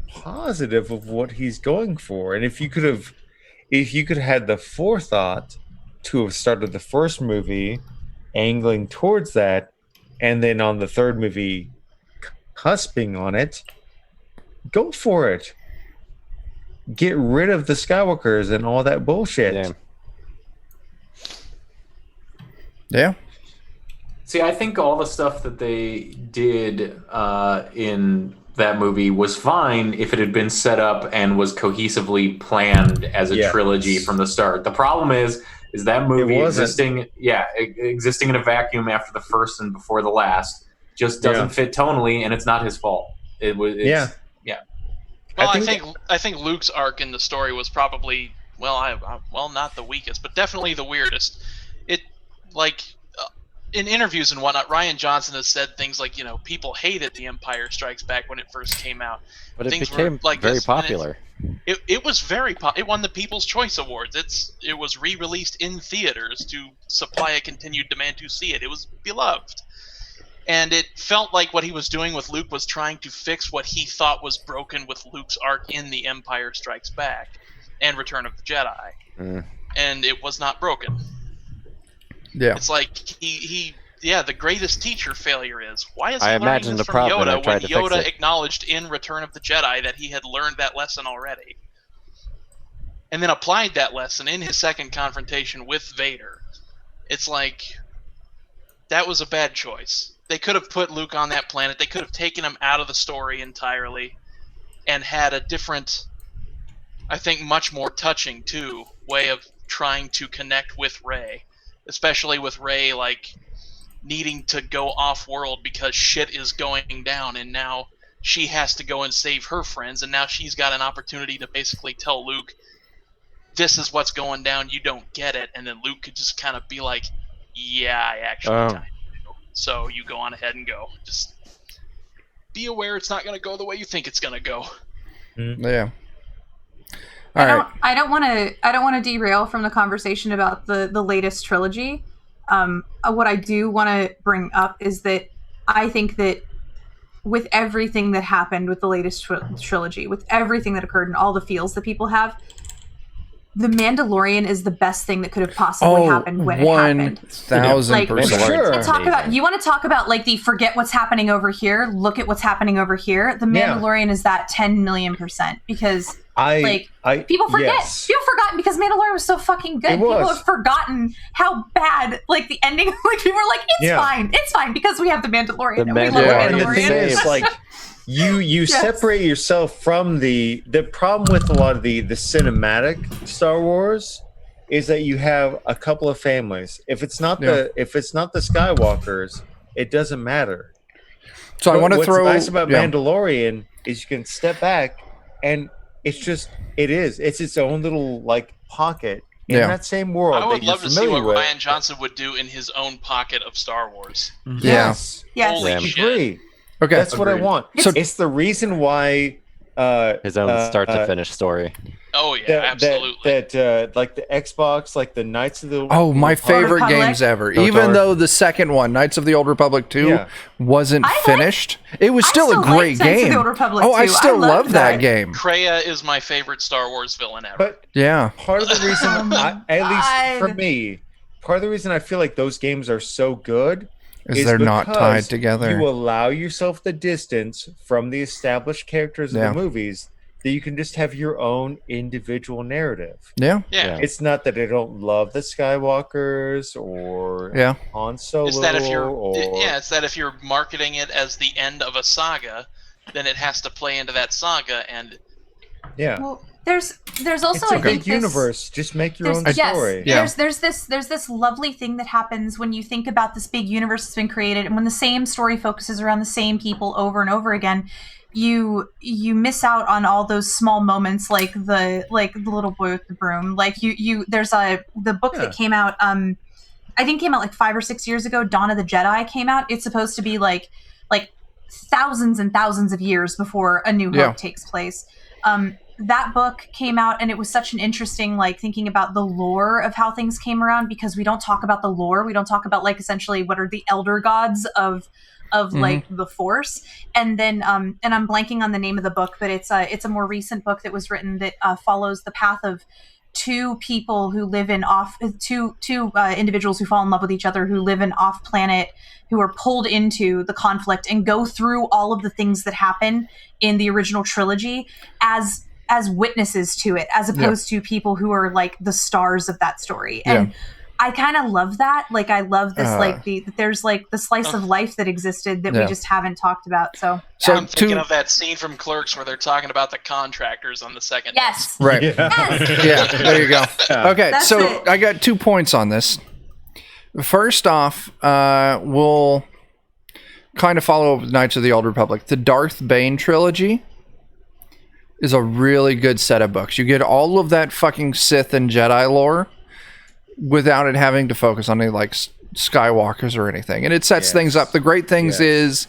positive of what he's going for. And if you could have had the forethought to have started the first movie angling towards that, and then on the third movie cusping on it, go for it. Get rid of the Skywalkers and all that bullshit. Yeah. Yeah. See, I think all the stuff that they did in that movie was fine if it had been set up and was cohesively planned as a Yes. trilogy from the start. The problem is that movie It wasn't. existing in a vacuum after the first and before the last just doesn't Yeah. fit tonally, and it's not his fault. Yeah. Well, I I think Luke's arc in the story was probably not the weakest, but definitely the weirdest. It in interviews and whatnot, Ryan Johnson has said things like, people hated The Empire Strikes Back when it first came out. But it Things were became like very this, and popular. It was it won the People's Choice Awards. It was re-released in theaters to supply a continued demand to see it. It was beloved. And it felt like what he was doing with Luke was trying to fix what he thought was broken with Luke's arc in The Empire Strikes Back and Return of the Jedi. Mm. And it was not broken. Yeah. It's like the greatest teacher failure is, why is he I learning imagined this the from problem and I Yoda tried when to fix Yoda it. acknowledged in Return of the Jedi that he had learned that lesson already? And then applied that lesson in his second confrontation with Vader. It's like, that was a bad choice. They could have put Luke on that planet. They could have taken him out of the story entirely and had a different, I think much more touching, too, way of trying to connect with Rey. Especially with Rey, needing to go off-world because shit is going down, and now she has to go and save her friends, and now she's got an opportunity to basically tell Luke, this is what's going down, you don't get it, and then Luke could just kind of be like, yeah, I actually Oh. kind of do. So you go on ahead and go. Just be aware it's not going to go the way you think it's going to go. Yeah. I don't want to derail from the conversation about the latest trilogy. What I do want to bring up is that I think that with everything that happened with the latest trilogy, with everything that occurred and all the feels that people have, The Mandalorian is the best thing that could have possibly happened when it happened. 1,000%. Sure. You want to talk about like the forget what's happening over here, look at what's happening over here. The Mandalorian is that 10 million% because people forget. Yes. People forgotten because Mandalorian was so fucking good. People have forgotten how bad like the ending. Like people were like, it's fine because we have the Mandalorian. The and we love the And the Mandalorian. thing is, like, you separate yourself from the problem with a lot of the cinematic Star Wars is that you have a couple of families. If it's not the Skywalkers, it doesn't matter. So I want to throw. What's nice about Mandalorian is you can step back and it's its own little like pocket in that same world. I would love to see what with. Rian Johnson would do in his own pocket of Star Wars. Yes. Holy I shit. agree. Okay, That's what I want. So it's the reason why his own start to finish story. Oh yeah, absolutely. That like the Xbox, like the Knights of the my favorite Republic. games ever. KOTOR. Even though the second one, Knights of the Old Republic 2, wasn't finished, it was still a great Knights of game. the Old Republic I 2. still I love loved that that. game. Kreia is my favorite Star Wars villain ever. But Yeah. part of the reason, at least for God. me, part of the reason I feel like those games are so good Is they're not because tied together. You allow yourself the distance from the established characters of the movies that you can just have your own individual narrative. Yeah. Yeah. It's not that I don't love the Skywalkers or Han Solo. It's that if you're marketing it as the end of a saga, then it has to play into that saga and Well, there's also it's a I big think universe. Just make your own story. There's this lovely thing that happens when you think about this big universe that's been created, and when the same story focuses around the same people over and over again, you miss out on all those small moments, like the little boy with the broom. Like there's the book that came out. I think came out like 5 or 6 years ago. Dawn of the Jedi came out. It's supposed to be like thousands and thousands of years before A New Hope takes place. That book came out, and it was such an interesting, like, thinking about the lore of how things came around, because we don't talk about the lore. We don't talk about, like, essentially what are the elder gods of like the Force. And then and I'm blanking on the name of the book, but it's a more recent book that was written that follows the path of two people who live in two individuals who fall in love with each other, who live in off planet, who are pulled into the conflict and go through all of the things that happen in the original trilogy as witnesses to it, as opposed to people who are like the stars of that story. And I kind of love that. Like, I love this, there's like the slice of life that existed that we just haven't talked about. So I'm thinking of that scene from Clerks where they're talking about the contractors on the second. Yes. Right. Yes. Yeah, there you go. Okay, That's so it. I got 2 points on this. First off, we'll kind of follow up with Knights of the Old Republic. The Darth Bane trilogy is a really good set of books. You get all of that fucking Sith and Jedi lore without it having to focus on any like Skywalkers or anything, and it sets things up. The great things is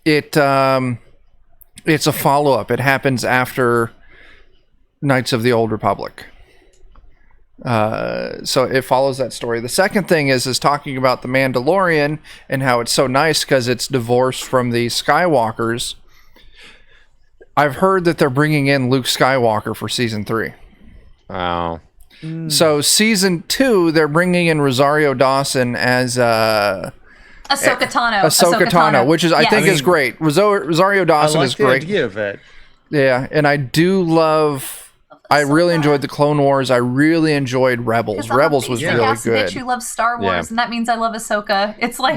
it's a follow up. It happens after Knights of the Old Republic, so it follows that story. The second thing is talking about the Mandalorian and how it's so nice because it's divorced from the Skywalkers. I've heard that they're bringing in Luke Skywalker for season 3. Oh. So season 2, they're bringing in Rosario Dawson as Ahsoka Tano. Ahsoka Tano, which is I think is great. Rosario Dawson is great. I like the idea of it. Yeah, and I do love. I really enjoyed the Clone Wars. I really enjoyed Rebels. Rebels was really good. Bitch who loves Star Wars, and that means I love Ahsoka. It's like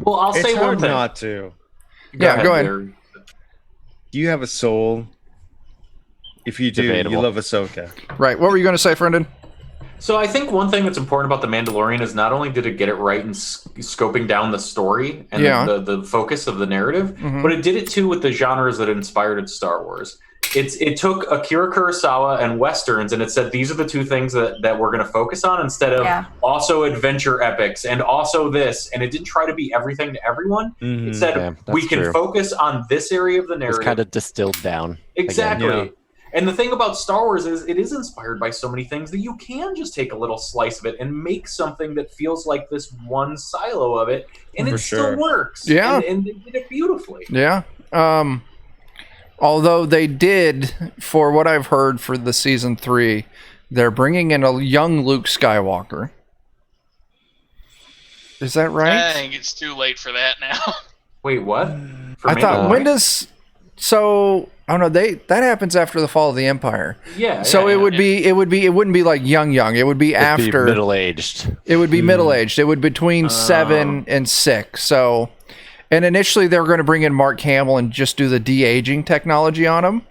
Well, I'll It's say one hard thing. not to. Go ahead. Larry. Do you have a soul? If you do, Debatable. you love Ahsoka. Right. What were you going to say, Brendan? So I think one thing that's important about The Mandalorian is not only did it get it right in scoping down the story and the focus of the narrative, but it did it too with the genres that inspired its Star Wars. it took Akira Kurosawa and westerns, and it said these are the two things that we're going to focus on instead of also adventure epics and also this. And it didn't try to be everything to everyone. It said we can focus on this area of the narrative. It's kind of distilled down. Exactly. Yeah. And the thing about Star Wars is it is inspired by so many things that you can just take a little slice of it and make something that feels like this one silo of it, and it still works. Yeah. And they did it beautifully. Yeah. Although they did, for what I've heard for the season 3, they're bringing in a young Luke Skywalker. Is that right? I think it's too late for that now. Wait, what? I thought, when does... So, oh no, that happens after the fall of the Empire. Yeah. So it wouldn't be like young. It would be after middle-aged. It would be middle-aged. It would be between 7 and 6. So, and initially they were going to bring in Mark Hamill and just do the de-aging technology on him,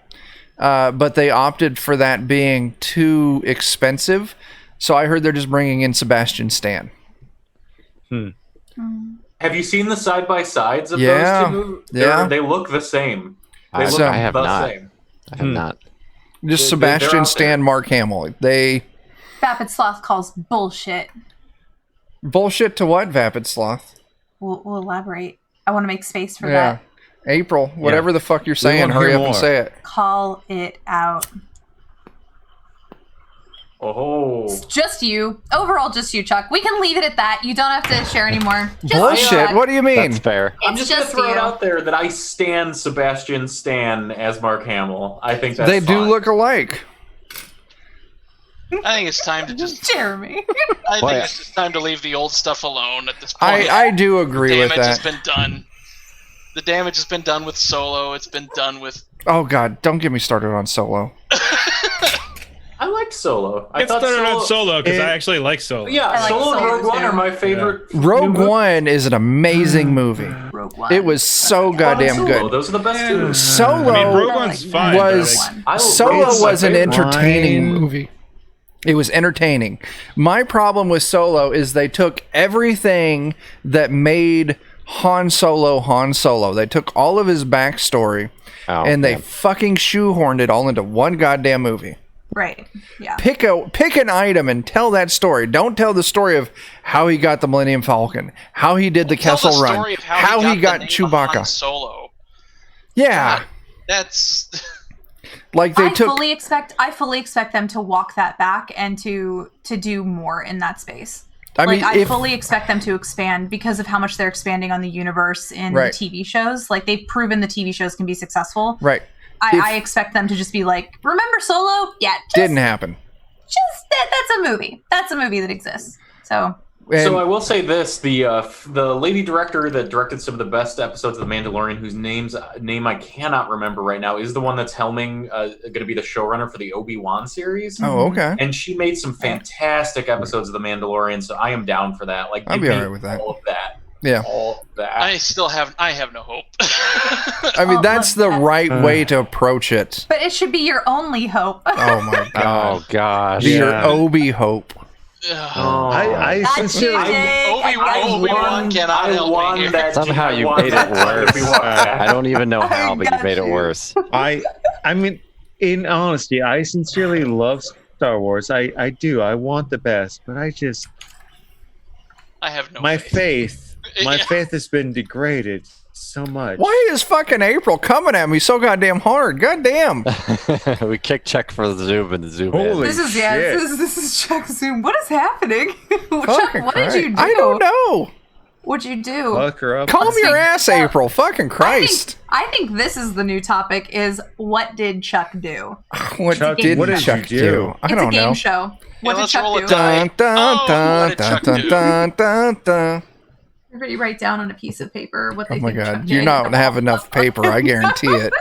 but they opted for that being too expensive. So I heard they're just bringing in Sebastian Stan. Have you seen the side by sides of those two movies? They look the same. They look I have the not. same. I have not. Just Sebastian Stan, Mark Hamill. Vapid Sloth calls bullshit. Bullshit to what, Vapid Sloth? We'll elaborate. I want to make space for that. April, whatever the fuck you're saying, hurry up and say it. Call it out. Oh. It's just you. Overall, just you, Chuck. We can leave it at that. You don't have to share anymore. Just Bullshit. What do you mean? That's fair. I'm just going to throw it out there that I stan Sebastian Stan as Mark Hamill. I think that's They do look alike. I think it's time to just... Jeremy. I think it's just time to leave the old stuff alone at this point. I do agree with that. The damage has been done. The damage has been done with Solo. It's been done with... Oh, God. Don't get me started on Solo. I liked Solo. I started on Solo because I actually like Solo. Yeah, Solo and Rogue One are my favorite. Rogue One is an amazing movie. Rogue One. It was so goddamn good. Those are the best two. Solo Rogue One's fine. Solo was an entertaining movie. It was entertaining. My problem with Solo is they took everything that made Han Solo. They took all of his backstory and they fucking shoehorned it all into one goddamn movie. Right. Yeah. Pick an item and tell that story. Don't tell the story of how he got the Millennium Falcon, how he did the Kessel Run, how he got Chewbacca. Solo. Yeah. God, that's like they took. I fully expect them to walk that back and to do more in that space. I fully expect them to expand because of how much they're expanding on the universe in the TV shows. Like they've proven the TV shows can be successful. Right. I expect them to just be like, remember Solo? Yeah. Didn't happen. That's a movie. That's a movie that exists. So I will say this: the lady director that directed some of the best episodes of The Mandalorian, whose name I cannot remember right now, is the one that's helming going to be the showrunner for the Obi-Wan series. Oh, okay. And she made some fantastic episodes of The Mandalorian, so I am down for that. Like, I'd be alright with that. All of that. Yeah. All of that. I have no hope. I mean, that's the right way to approach it. But it should be your only hope. Oh my god. Oh gosh. Your Obi hope. I sincerely Obi-Wan cannot help me here. Somehow you made it worse. I don't even know how, but you made it worse. I mean, in honesty, I sincerely love Star Wars. I do. I want the best, but I have no faith. My faith has been degraded so much. Why is fucking April coming at me so goddamn hard? Goddamn. We kick check for the zoom and the zoom Holy in. This is Chuck Zoom. What is happening? Chuck, what did you do? I don't know. What'd you do? Fuck her up. Calm your ass, April. Fucking Christ. I think this is the new topic is what did Chuck do? What did Chuck do? I don't know. It's a game show. What did Chuck do? Dun, dun, dun, dun, dun, dun, dun, dun. Everybody write down on a piece of paper what they think. Oh my god, Chuck you did. don't have enough paper, I guarantee it.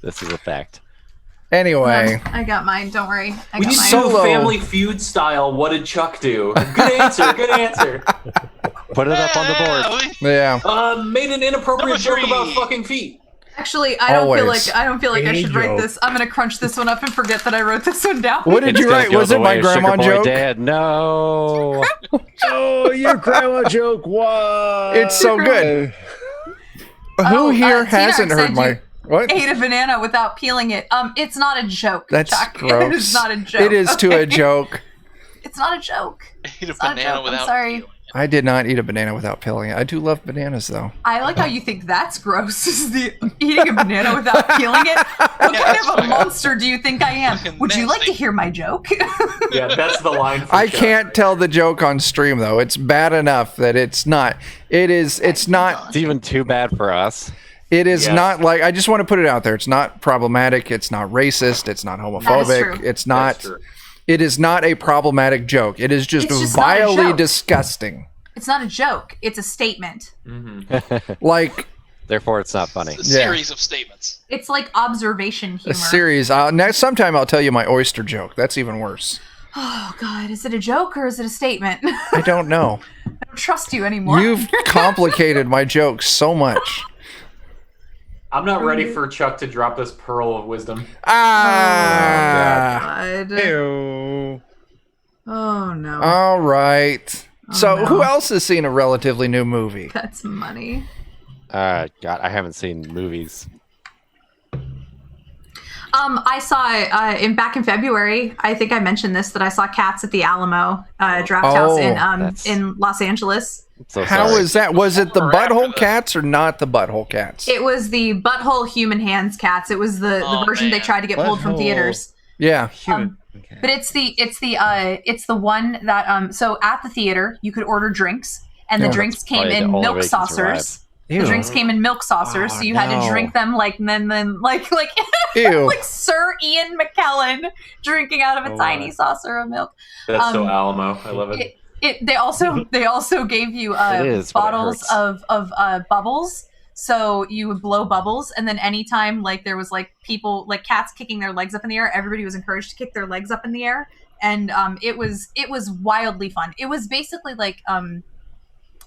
This is a fact. Anyway. I got mine, don't worry. We need Solo. Family Feud style, what did Chuck do? Good answer, good answer. Put it up on the board. Yeah. Made an inappropriate joke about fucking feet. Actually, I don't feel like I should write this. I'm gonna crunch this one up and forget that I wrote this one down. What did you write? Was it my grandma joke? Dad, no. Oh, your grandma joke. What? It's so good. Who here hasn't heard my? What? ate a banana without peeling it. It's not a joke. That's Chuck. gross. It is not a joke. It is to a okay? joke. It's not a joke. Eat a It's not a banana joke, without I'm sorry. peeling. I did not eat a banana without peeling it. I do love bananas, though. I like how you think that's gross. Is the eating a banana without peeling it? What Yeah, kind that's of a fucking- monster do you think I am? fucking Would you like nasty. to hear my joke? Yeah, that's the line. For I Chuck. can't tell the joke on stream, though. It's bad enough that it's not. It's not. It's even too bad for us. It is Yes. not like. I just want to put it out there. It's not problematic. It's not racist. It's not homophobic. true. It's not. That's true. It is not a problematic joke. It is just, It's just not a vilely joke. disgusting. It's not a joke. It's a statement. Like Therefore, it's not funny. It's a series of statements. It's like observation humor. a series. Sometime I'll tell you my oyster joke. That's even worse. Oh God, is it a joke or is it a statement? I don't know. I don't trust you anymore. You've complicated my jokes so much. I'm not ready for Chuck to drop this pearl of wisdom. Ah. God. Ew. Oh no. All right. So, no. who else has seen a relatively new movie? That's money. God, I haven't seen movies. I saw back in February. I think I mentioned this that I saw Cats at the Alamo Draft House that's- in Los Angeles. So How sorry. is that? Was it the Before or after butthole that? cats or not the butthole cats? It was the butthole human hands cats. It was the Oh, version they man. tried to get pulled from Butthole. theaters. Yeah. Human. Okay. But it's the one that so at the theater you could order drinks and Yeah. the drinks came probably the in only milk way you can saucers. Ew. The drinks came in milk saucers, Oh, so you had no. to drink them like then like Ew. like Sir Ian McKellen drinking out of a Oh, tiny my. saucer of milk. That's so Um, Alamo. I love it. They also gave you It is, but it bottles hurts. of bubbles. So you would blow bubbles, and then anytime like there was like people like cats kicking their legs up in the air, everybody was encouraged to kick their legs up in the air, and it was wildly fun. It was basically like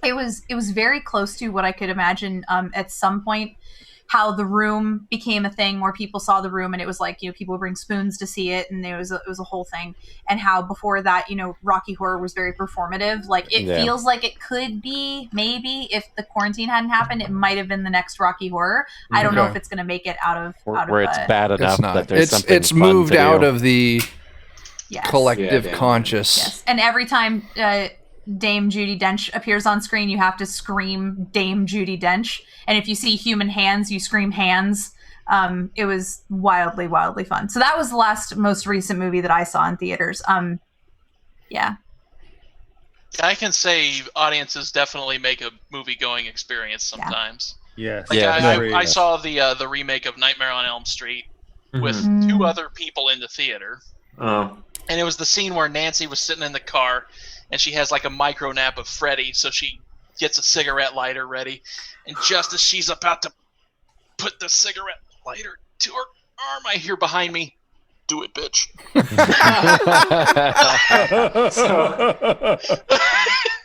it was very close to what I could imagine at some point how The Room became a thing where people saw The Room and it was like, you know, people would bring spoons to see it and it was a whole thing. And how before that, you know, Rocky Horror was very performative. Like it Yeah. feels like it could be maybe if the quarantine hadn't happened, it might have been the next Rocky Horror. I don't know Okay. if it's going to make it out of Where it's bad enough It's not. that there's something It's fun moved to out do. of the yes. collective Yeah, conscious. Yes. And every time Dame Judi Dench appears on screen, you have to scream Dame Judi Dench. And if you see human hands, you scream hands. It was wildly, wildly fun. So that was the most recent movie that I saw in theaters. Yeah. I can say audiences definitely make a movie-going experience sometimes. Yes. Like Yeah, I saw the remake of Nightmare on Elm Street with Mhm. two other people in the theater, Oh. and it was the scene where Nancy was sitting in the car, and she has like a micro nap of Freddy, so she gets a cigarette lighter ready, and just as she's about to put the cigarette lighter to her arm, I hear behind me, "Do it, bitch."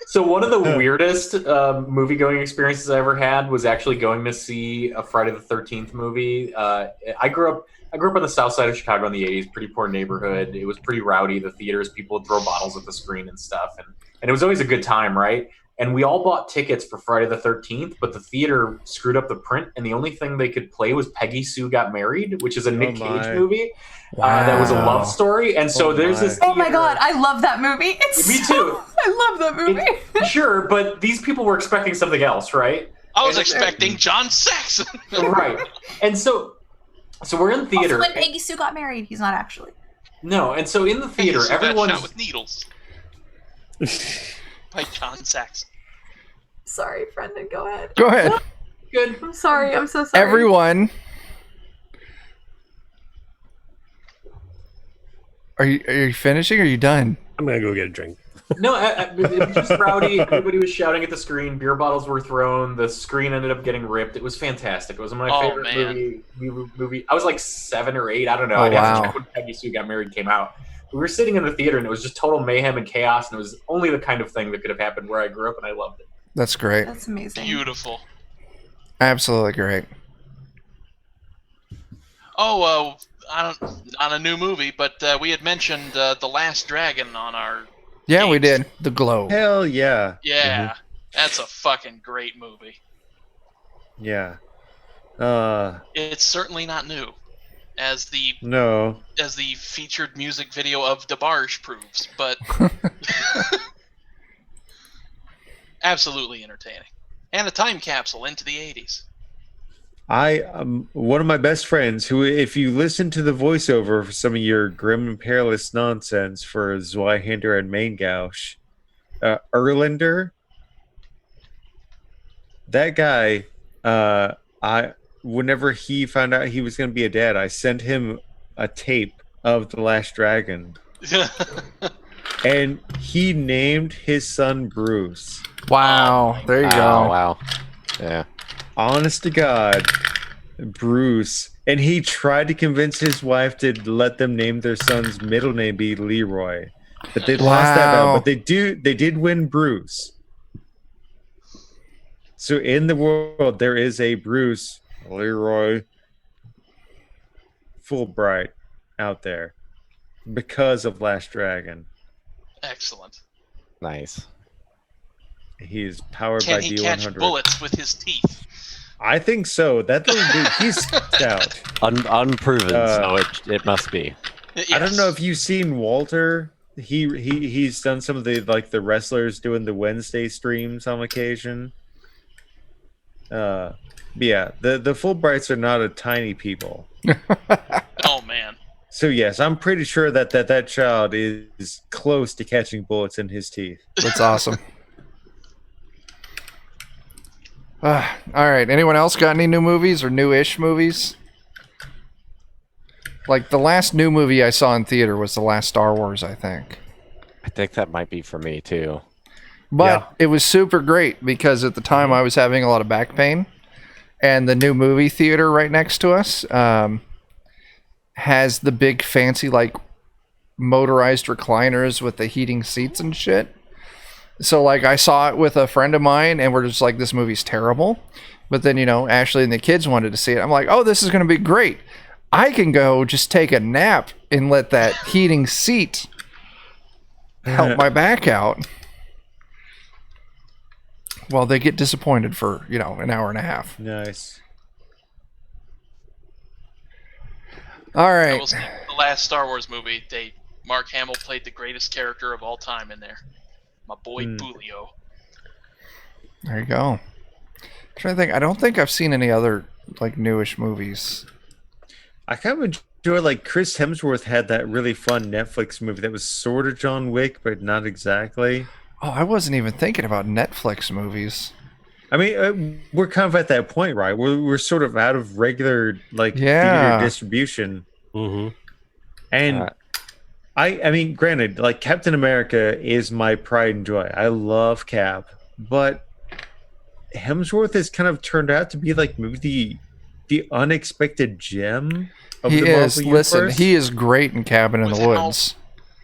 So one of the weirdest movie-going experiences I ever had was actually going to see a Friday the 13th movie. I grew up on the south side of Chicago in the 80s, pretty poor neighborhood. It was pretty rowdy, the theaters. People would throw bottles at the screen and stuff. And it was always a good time, right? And we all bought tickets for Friday the 13th, but the theater screwed up the print, and the only thing they could play was Peggy Sue Got Married, which is a Nick Cage my. movie that was a love story. And so Oh there's my. this Oh my theater- god, I love that movie. It's Me too. I love that movie. Sure, but these people were expecting something else, right? I was And- expecting John Saxon. Right. And so we're in theater. Also, when Peggy Sue got married, he's not actually. No, and so in the theater, Peggy Sue got shot everyone's with needles by John Saxon. Sorry, Brendan, go ahead. Go ahead. good. I'm sorry. I'm so sorry. Everyone. Are you finishing or are you done? I'm gonna go get a drink. No, it was just rowdy. Everybody was shouting at the screen. Beer bottles were thrown. The screen ended up getting ripped. It was fantastic. It was my Oh, favorite man. movie. I was like 7 or 8. I don't know. Oh, I'd have wow. to check when Peggy Sue Got Married came out. We were sitting in the theater, and it was just total mayhem and chaos, and it was only the kind of thing that could have happened where I grew up, and I loved it. That's great. That's amazing. Beautiful. Absolutely great. Oh, not a new movie, but we had mentioned The Last Dragon on our. Yeah, we games. did. The Globe. Hell yeah. Yeah, that's a fucking great movie. Yeah. It's certainly not new, as the No. featured music video of DeBarge proves, but absolutely entertaining. And a time capsule into the 80s. One of my best friends who, if you listen to the voiceover for some of your grim and perilous nonsense for Zweihander and Maingausch, Erlander, that guy, whenever he found out he was going to be a dad, I sent him a tape of The Last Dragon. And he named his son Bruce. Wow. There you go. Wow. Yeah. Honest to God, Bruce. And he tried to convince his wife to let them name their son's middle name be Leroy. But they lost that battle. But they did win Bruce. So in the world, there is a Bruce Leroy Fulbright out there because of Last Dragon. Excellent. Nice. He is powered Can by he D100. catch bullets with his teeth? I think so. That little dude, he's stout. Unproven, so it must be. Yes. I don't know if you've seen Walter. He's done some of the wrestlers doing the Wednesday streams on occasion. Yeah, the Fulbrights are not a tiny people. Oh man. So yes, I'm pretty sure that child is close to catching bullets in his teeth. That's awesome. All right. Anyone else got any new movies or new-ish movies? Like the last new movie I saw in theater was the last Star Wars, I think. I think that might be for me too. But it was super great because at the time I was having a lot of back pain, and the new movie theater right next to us has the big fancy like motorized recliners with the heating seats and shit. So like I saw it with a friend of mine and we're just like, this movie's terrible. But then, Ashley and the kids wanted to see it. I'm like, oh, this is going to be great. I can go just take a nap and let that heating seat help my back out. Well, they get disappointed for, an hour and a half. Nice. All I right. will say, the last Star Wars movie, Mark Hamill played the greatest character of all time in there. My boy Bulio. There you go. I'm trying to think. I don't think I've seen any other like newish movies. I kind of enjoy like Chris Hemsworth had that really fun Netflix movie that was sort of John Wick, but not exactly. Oh, I wasn't even thinking about Netflix movies. I mean, we're kind of at that point, right? We're sort of out of regular theater distribution, and I mean, granted, like Captain America is my pride and joy. I love Cap, but Hemsworth has kind of turned out to be like maybe the unexpected gem of the Marvel universe. Listen, he is great in Cabin in the Woods.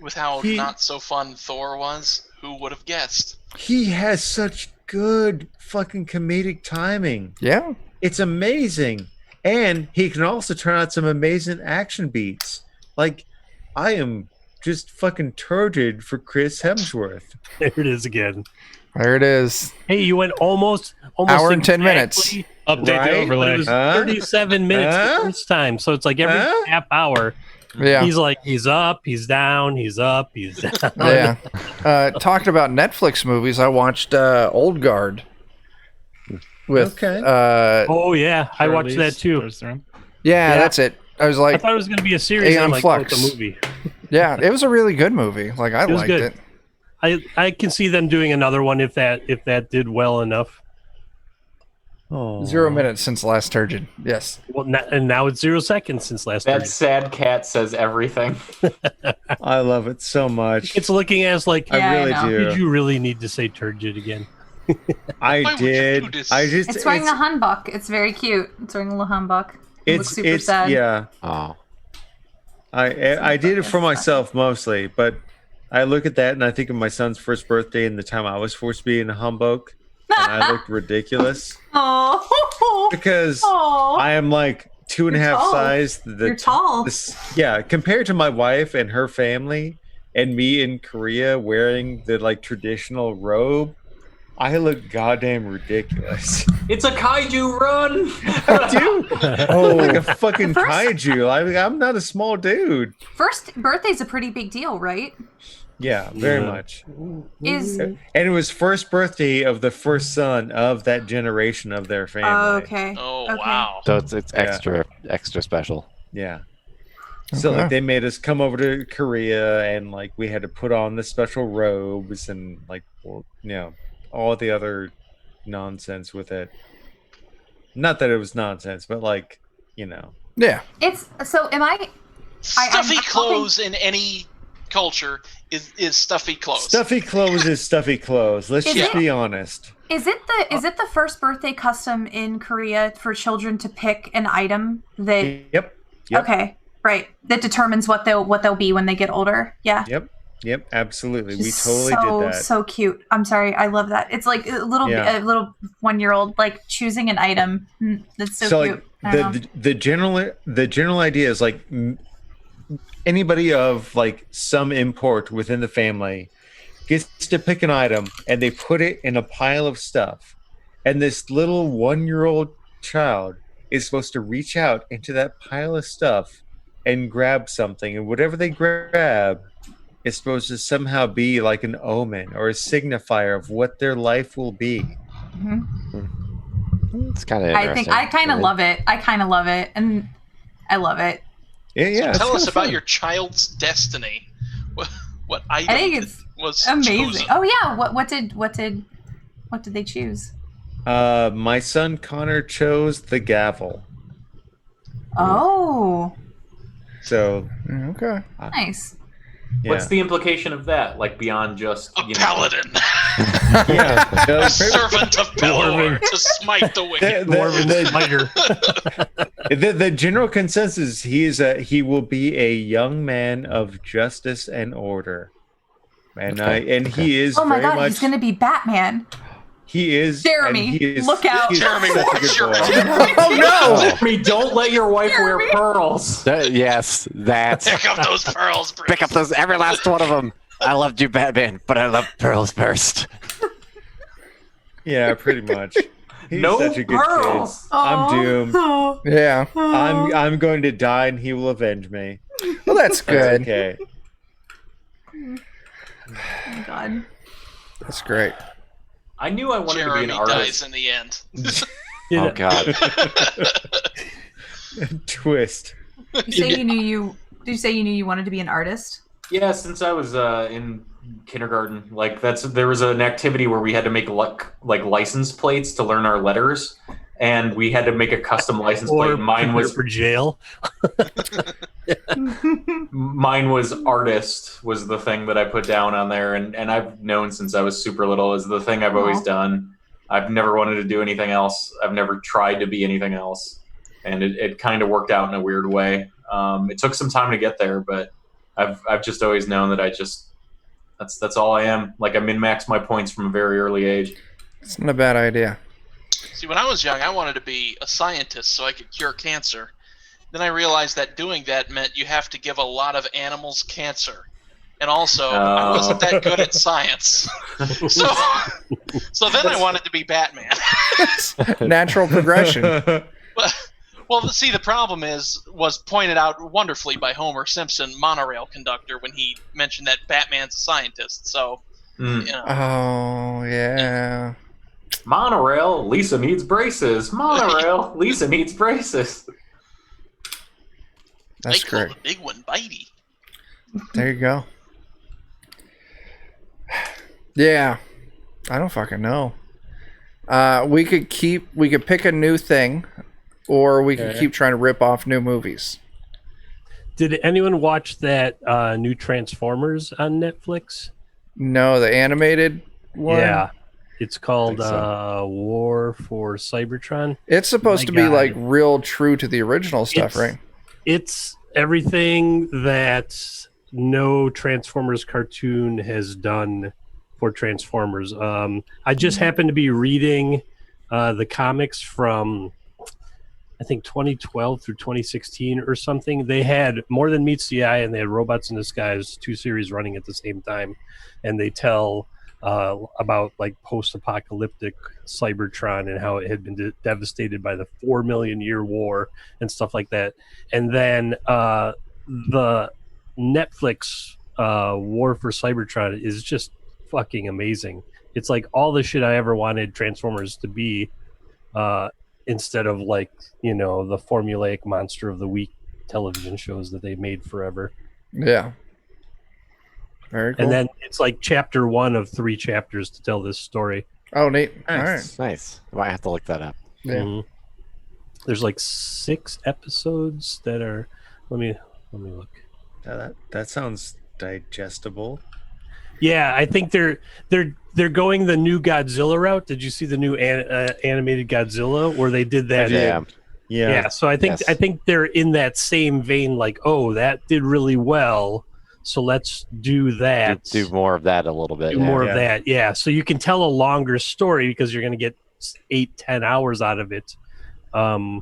With how not so fun Thor was, who would have guessed? He has such good fucking comedic timing. Yeah. It's amazing. And he can also turn out some amazing action beats. Like, I am just fucking turgid for Chris Hemsworth. There it is again. There it is. Hey, you went almost hour and 10 minutes. Update the overlay. It was 37 minutes the first time, so it's like every half hour. Yeah. He's like, he's up, he's down, he's up, he's down. Yeah. Talking about Netflix movies, I watched Old Guard. With oh yeah, I watched that too. Yeah, that's it. I was like, I thought it was going to be a series. Aeon Like, Flux. oh, it's a movie. Yeah, it was a really good movie. Like I liked it. I can see them doing another one if that did well enough. Oh. 0 minutes since last Turgid. Yes. Well, and now it's 0 seconds since last. That Turgid. sad cat says everything. I love it so much. It's looking at us like, I really do. Did you really need to say turgid again? I did. I just. It's wearing a hanbok. It's very cute. It's wearing a little hanbok. It looks super sad. Yeah. Oh. I did it for myself mostly, but I look at that and I think of my son's first birthday and the time I was forced to be in a humbug, and I looked ridiculous. Oh. Because I am like 2.5 size. You're tall. Yeah, compared to my wife and her family, and me in Korea wearing the like traditional robe, I look goddamn ridiculous. It's a kaiju run. I do. Oh, Like a fucking First- kaiju. I'm not a small dude. First birthday's a pretty big deal, right? Yeah, very Yeah. much. Is And it was first birthday of the first son of that generation of their family. Okay. Oh Okay. wow. So it's Yeah. extra special. Yeah. So Okay. like they made us come over to Korea and like we had to put on the special robes and like all the other nonsense with it. Not that it was nonsense, but like, Yeah. it's so? Am I? Stuffy I'm clothes in any culture is stuffy clothes. stuffy clothes is stuffy clothes. Let's Is just it? be honest. Is it the first birthday custom in Korea for children to pick an item that? Yep. Okay, right. That determines what they'll be when they get older. Yeah. Yep, absolutely. We Just totally so, did that. So cute. I'm sorry. I love that. It's like a little 1-year-old like choosing an item. That's so cute. Like I don't know. the general idea is like anybody of like some import within the family gets to pick an item and they put it in a pile of stuff, and this little 1-year-old child is supposed to reach out into that pile of stuff and grab something, and whatever they grab is supposed to somehow be like an omen or a signifier of what their life will be. It's kind of I think I kind of love it. I kind of love it, and I love it. Yeah. it's Tell us kinda about fun. your child's destiny. What item I think it's was amazing. chosen? Oh yeah. What did they choose? My son Connor chose the gavel. Oh, So Okay. nice. yeah. What's the implication of that? Like beyond just A paladin, yeah. a servant of Pelor to smite the wicked. The, Spider. the general consensus he will be a young man of justice and order, and he is Oh my very god, much he's gonna be Batman. he is Jeremy, and he is, look out. he is Jeremy, such a watch good your boy. Oh Jeremy, don't let your wife wear Jeremy. pearls. Yes, that. Pick up those pearls, Bruce. Pick up those every last one of them. I loved you, Batman, but I love pearls first. Yeah, pretty much. He's No such a good pearls. kid. I'm doomed. Oh, Yeah. I'm going to die, and he will avenge me. Well, that's That's good. okay. oh my god. That's great. I knew I wanted to be Jeremy an dies artist. in the end. You know, Oh God. Twist. Did you say you knew you wanted to be an artist? Yeah, since I was in kindergarten, like there was an activity where we had to make like license plates to learn our letters, and we had to make a custom license or plate. Mine was for jail. Mine was artist was the thing that I put down on there, and I've known since I was super little is the thing I've always Aw. done. I've never wanted to do anything else. I've never tried to be anything else, and it kind of worked out in a weird way. It took some time to get there, but I've just always known that that's all I am. Like I min-maxed my points from a very early age. It's not a bad idea. See, when I was young, I wanted to be a scientist so I could cure cancer. Then I realized that doing that meant you have to give a lot of animals cancer. And also, I wasn't that good at science. So then I wanted to be Batman. Natural progression. Well, see, the problem was pointed out wonderfully by Homer Simpson, monorail conductor, when he mentioned that Batman's a scientist. So, Mm. you know, Oh, yeah. Monorail, Lisa needs braces. Monorail, Lisa needs braces. That's I call great. the big one Bitey. There you go. Yeah. I don't fucking know. We could pick a new thing, or we could keep trying to rip off new movies. Did anyone watch that new Transformers on Netflix? No, the animated one? Yeah. It's called Think so. War for Cybertron. It's supposed My to be God. like real true to the original stuff, right? It's everything that no Transformers cartoon has done for Transformers. I just happened to be reading the comics from, I think, 2012 through 2016 or something. They had More Than Meets the Eye and they had Robots in Disguise, 2 series running at the same time. And they tell about like post-apocalyptic Cybertron and how it had been devastated by the 4 million year war and stuff like that. And then the Netflix War for Cybertron is just fucking amazing. It's like all the shit I ever wanted Transformers to be, instead of like, you know, the formulaic monster of the week television shows that they made forever. Yeah. Very cool. And then it's like chapter 1 of 3 chapters to tell this story. Oh, neat. Nice. All right. Nice. I might have to look that up. Yeah. Mhm. There's like 6 episodes that are. Let me look. That sounds digestible. Yeah, I think they're going the new Godzilla route. Did you see the new animated Godzilla where they did that? Yeah. So I think they're in that same vein. Like, oh, that did really well, so let's do that. Do more of that a little bit. Do more of that. Yeah. So you can tell a longer story because you're going to get 8-10 hours out of it. I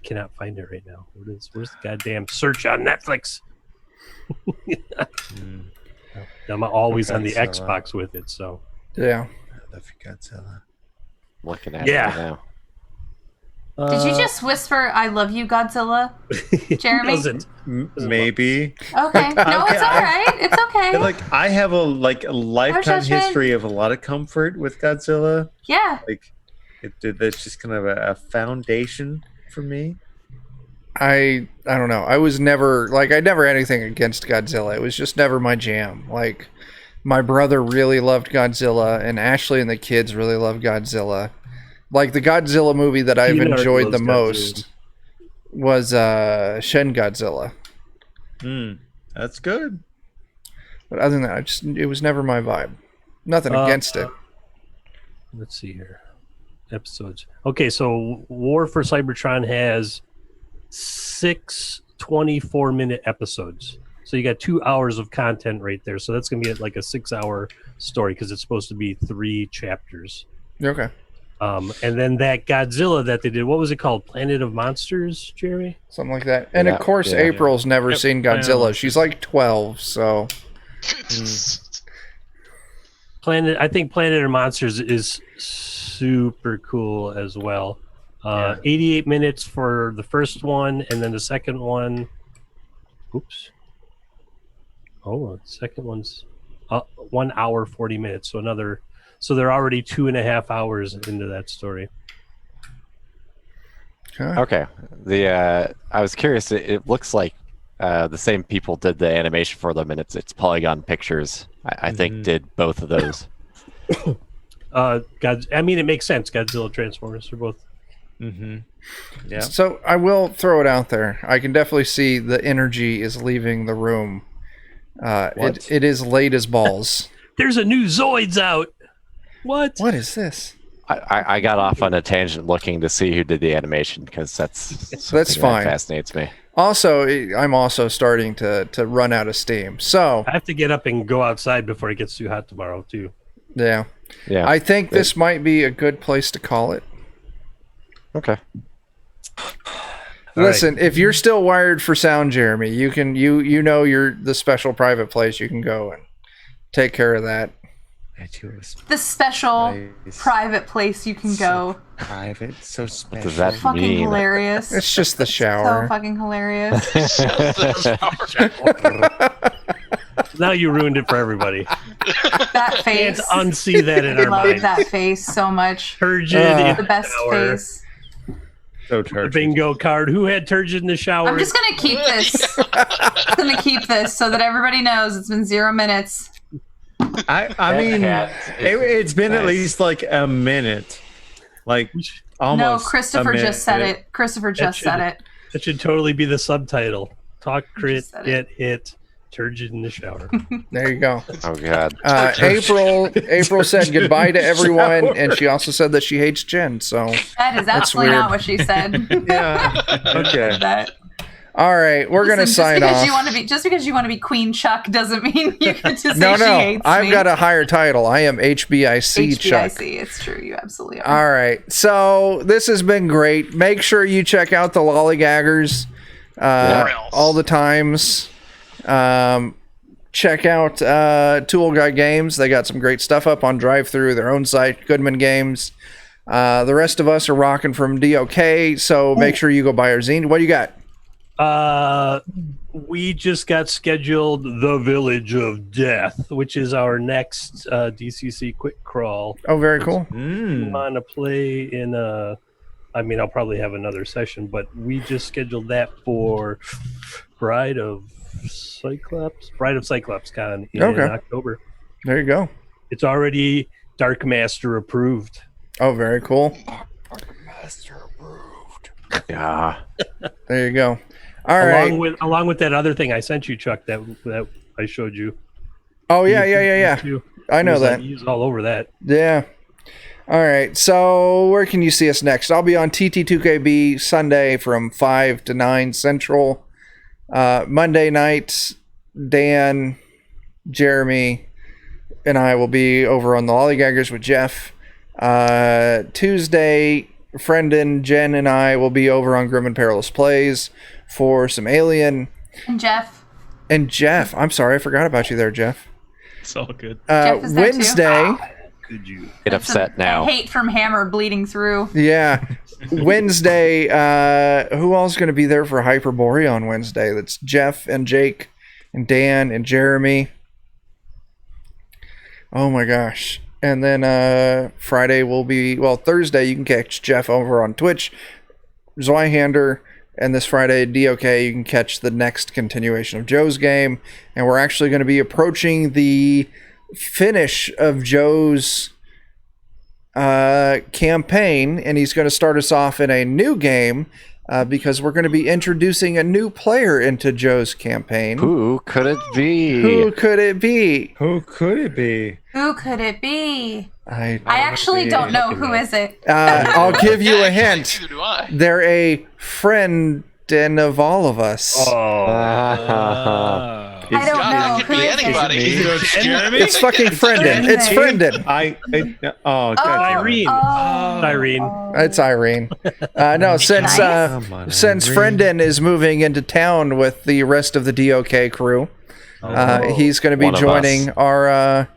cannot find it right now. Where's the goddamn search on Netflix? I'm always on the Xbox with it, so Yeah. I love you, Godzilla. Looking at it right now. Did you just whisper "I love you, Godzilla," Jeremy? Doesn't. Maybe. Okay. No, it's all right. It's okay. Like I have a lifetime judgment. history of a lot of comfort with Godzilla. Yeah. Like that's just kind of a foundation for me. I don't know. I was never like I never had anything against Godzilla. It was just never my jam. Like my brother really loved Godzilla, and Ashley and the kids really loved Godzilla. Like the Godzilla movie that I've Peanut enjoyed the loves most was Shin Godzilla. That's good. But other than that, it was never my vibe. Nothing against it. Let's see here. Episodes. Okay, so War for Cybertron has 6 24-minute episodes. So you got 2 hours of content right there. So that's going to be like a 6-hour story because it's supposed to be 3 chapters. Okay. And then that Godzilla that they did, what was it called? Planet of Monsters, Jerry? Something like that. And of course, April's never seen Godzilla. She's like 12, so. I think Planet of Monsters is super cool as well. 88 minutes for the first one, and then the second one. Oops. Oh, the second one's 1 hour 40 minutes. So they're already 2.5 hours into that story. Okay. I was curious. It looks like the same people did the animation for them, and it's Polygon Pictures. I think did both of those. It makes sense. Godzilla, Transformers, they're both. Yeah. So I will throw it out there. I can definitely see the energy is leaving the room. It is late as balls. There's a new Zoids out. What is this? I got off on a tangent looking to see who did the animation because that's fine. That fascinates me. Also, I'm also starting to run out of steam. So I have to get up and go outside before it gets too hot tomorrow too. Yeah. Yeah. I think this might be a good place to call it. Okay. Listen, if you're still wired for sound, Jeremy, you can you're the special private place. You can go and take care of that. The special private place you can go. Private, so special. What does that fucking mean? Hilarious. It's just the shower. So fucking hilarious. Now you ruined it for everybody. That face. Can't unsee that in I our love minds. that face so much. Turgid in The best shower. face. So The turgid. bingo card. Who had turgid in the shower? I'm just gonna keep this. I'm gonna keep this so that everybody knows it's been 0 minutes. I mean, it's been at least like a minute. Like almost. No, Christopher just said it. Christopher just said it. That should totally be the subtitle. Talk crit, said get hit, turgid in the shower. There you go. Oh God. April said goodbye to everyone, and she also said that she hates Jen. So That is absolutely weird. not what she said. Yeah. Okay. That. all right, we're gonna Listen, sign off. Just because you want to be Queen Chuck doesn't mean you get to say No, she hates I've me. got a higher title. I am HBIC Chuck. HBIC. It's true. You absolutely are. All right, so this has been great. Make sure you check out the Lollygaggers all the times. check out Tool Guy Games. They got some great stuff up on Drive-Thru, their own site, Goodman Games. The rest of us are rocking from DOK, so make sure you go buy our zine. What do you got? We just got scheduled The Village of Death, which is our next DCC quick crawl. Oh, very cool. We want to play in I mean, I'll probably have another session, but we just scheduled that for Bride of Cyclops Con in October. There you go. It's already Dark Master approved. Oh, very cool. Yeah. There you go. All right. Along with that other thing I sent you, Chuck, that I showed you. Oh, yeah. I know that. He's all over that. Yeah. All right. So where can you see us next? I'll be on TT2KB Sunday from 5 to 9 Central. Monday night, Dan, Jeremy, and I will be over on the Lollygaggers with Jeff. Tuesday, Friendin, Jen, and I will be over on Grim and Perilous Plays for some Alien. And Jeff. I'm sorry, I forgot about you there, Jeff. It's all good. Jeff is there too. Wednesday. Could you Get upset now. Hate from Hammer bleeding through. Yeah. Wednesday, who else is going to be there for Hyperborea on Wednesday? That's Jeff and Jake and Dan and Jeremy. Oh my gosh. And then Friday will be, Thursday you can catch Jeff over on Twitch, Zweihander, and this Friday at DOK you can catch the next continuation of Joe's game. And we're actually going to be approaching the finish of Joe's campaign, and he's going to start us off in a new game because we're going to be introducing a new player into Joe's campaign. Who could it be? Who could it be? Who could it be? Who could it be? I actually don't know. Who is it? I'll give you a hint. Neither do I. They're a friend of all of us. I don't know. It could be anybody. Jeremy? It's fucking Friendin. It's Friendin. God. Irene. Irene. It's Irene. No, since Friendin is moving into town with the rest of the DOK crew, he's going to be joining our.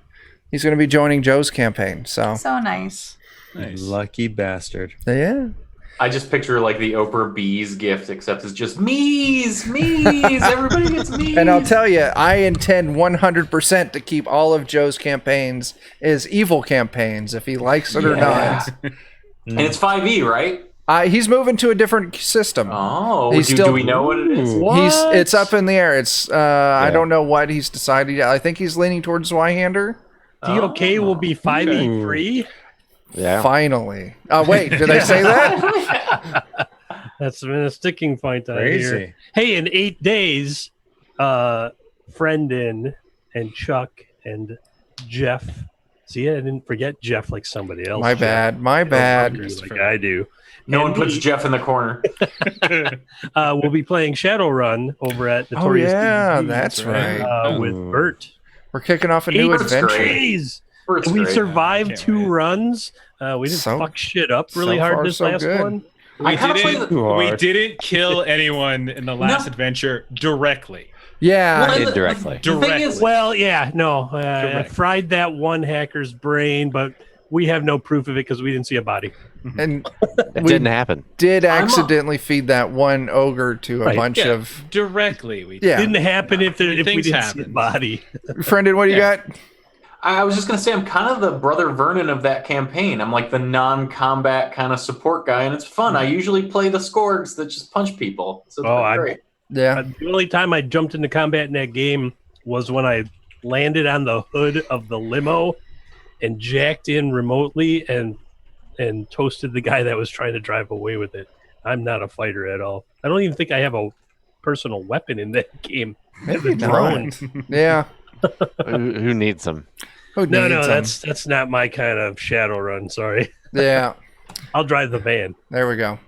He's going to be joining Joe's campaign. So nice. Lucky bastard. Yeah. I just picture like the Oprah Bees gift, except it's just me's. Everybody gets me's. And I'll tell you, I intend 100% to keep all of Joe's campaigns as evil campaigns, if he likes it or not. And it's 5e, right? He's moving to a different system. Oh, He's do we know what it is? It's up in the air. It's I don't know what he's decided. I think he's leaning towards Zweihander. DOK will be 5e3. Yeah. Finally. Wait, did I say that? That's been a sticking point out Crazy. here. Hey, in 8 days, Friendin and Chuck and Jeff. See, I didn't forget Jeff like somebody else. My bad. Like I do. No one puts Jeff in the corner. We'll be playing Shadowrun over at Notorious DB, that's right. with Bert. We're kicking off a new adventure. Days. We survived 2 runs. We didn't fuck shit up really hard this last one. We didn't kill anyone in the last adventure directly. Yeah, indirectly. Well, yeah, no. I fried that one hacker's brain, but we have no proof of it because we didn't see a body. And it didn't happen. Did accidentally feed that one ogre to a bunch of directly. It didn't happen if we didn't see a body. Friendin, what do you got? I was just going to say, I'm kind of the brother Vernon of that campaign. I'm like the non-combat kind of support guy, and it's fun. I usually play the Scourgs that just punch people. So it's great. Yeah. The only time I jumped into combat in that game was when I landed on the hood of the limo and jacked in remotely and toasted the guy that was trying to drive away with it. I'm not a fighter at all. I don't even think I have a personal weapon in that game. Maybe not. Yeah. Who needs them? No, that's not my kind of Shadowrun. Sorry. Yeah. I'll drive the van. There we go.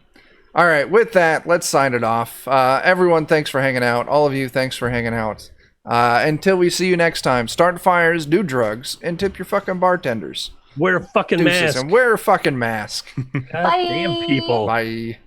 All right. With that, let's sign it off. Everyone, thanks for hanging out. All of you, thanks for hanging out. Until we see you next time, start fires, do drugs, and tip your fucking bartenders. Wear a fucking mask. And wear a fucking mask. God damn people. Bye.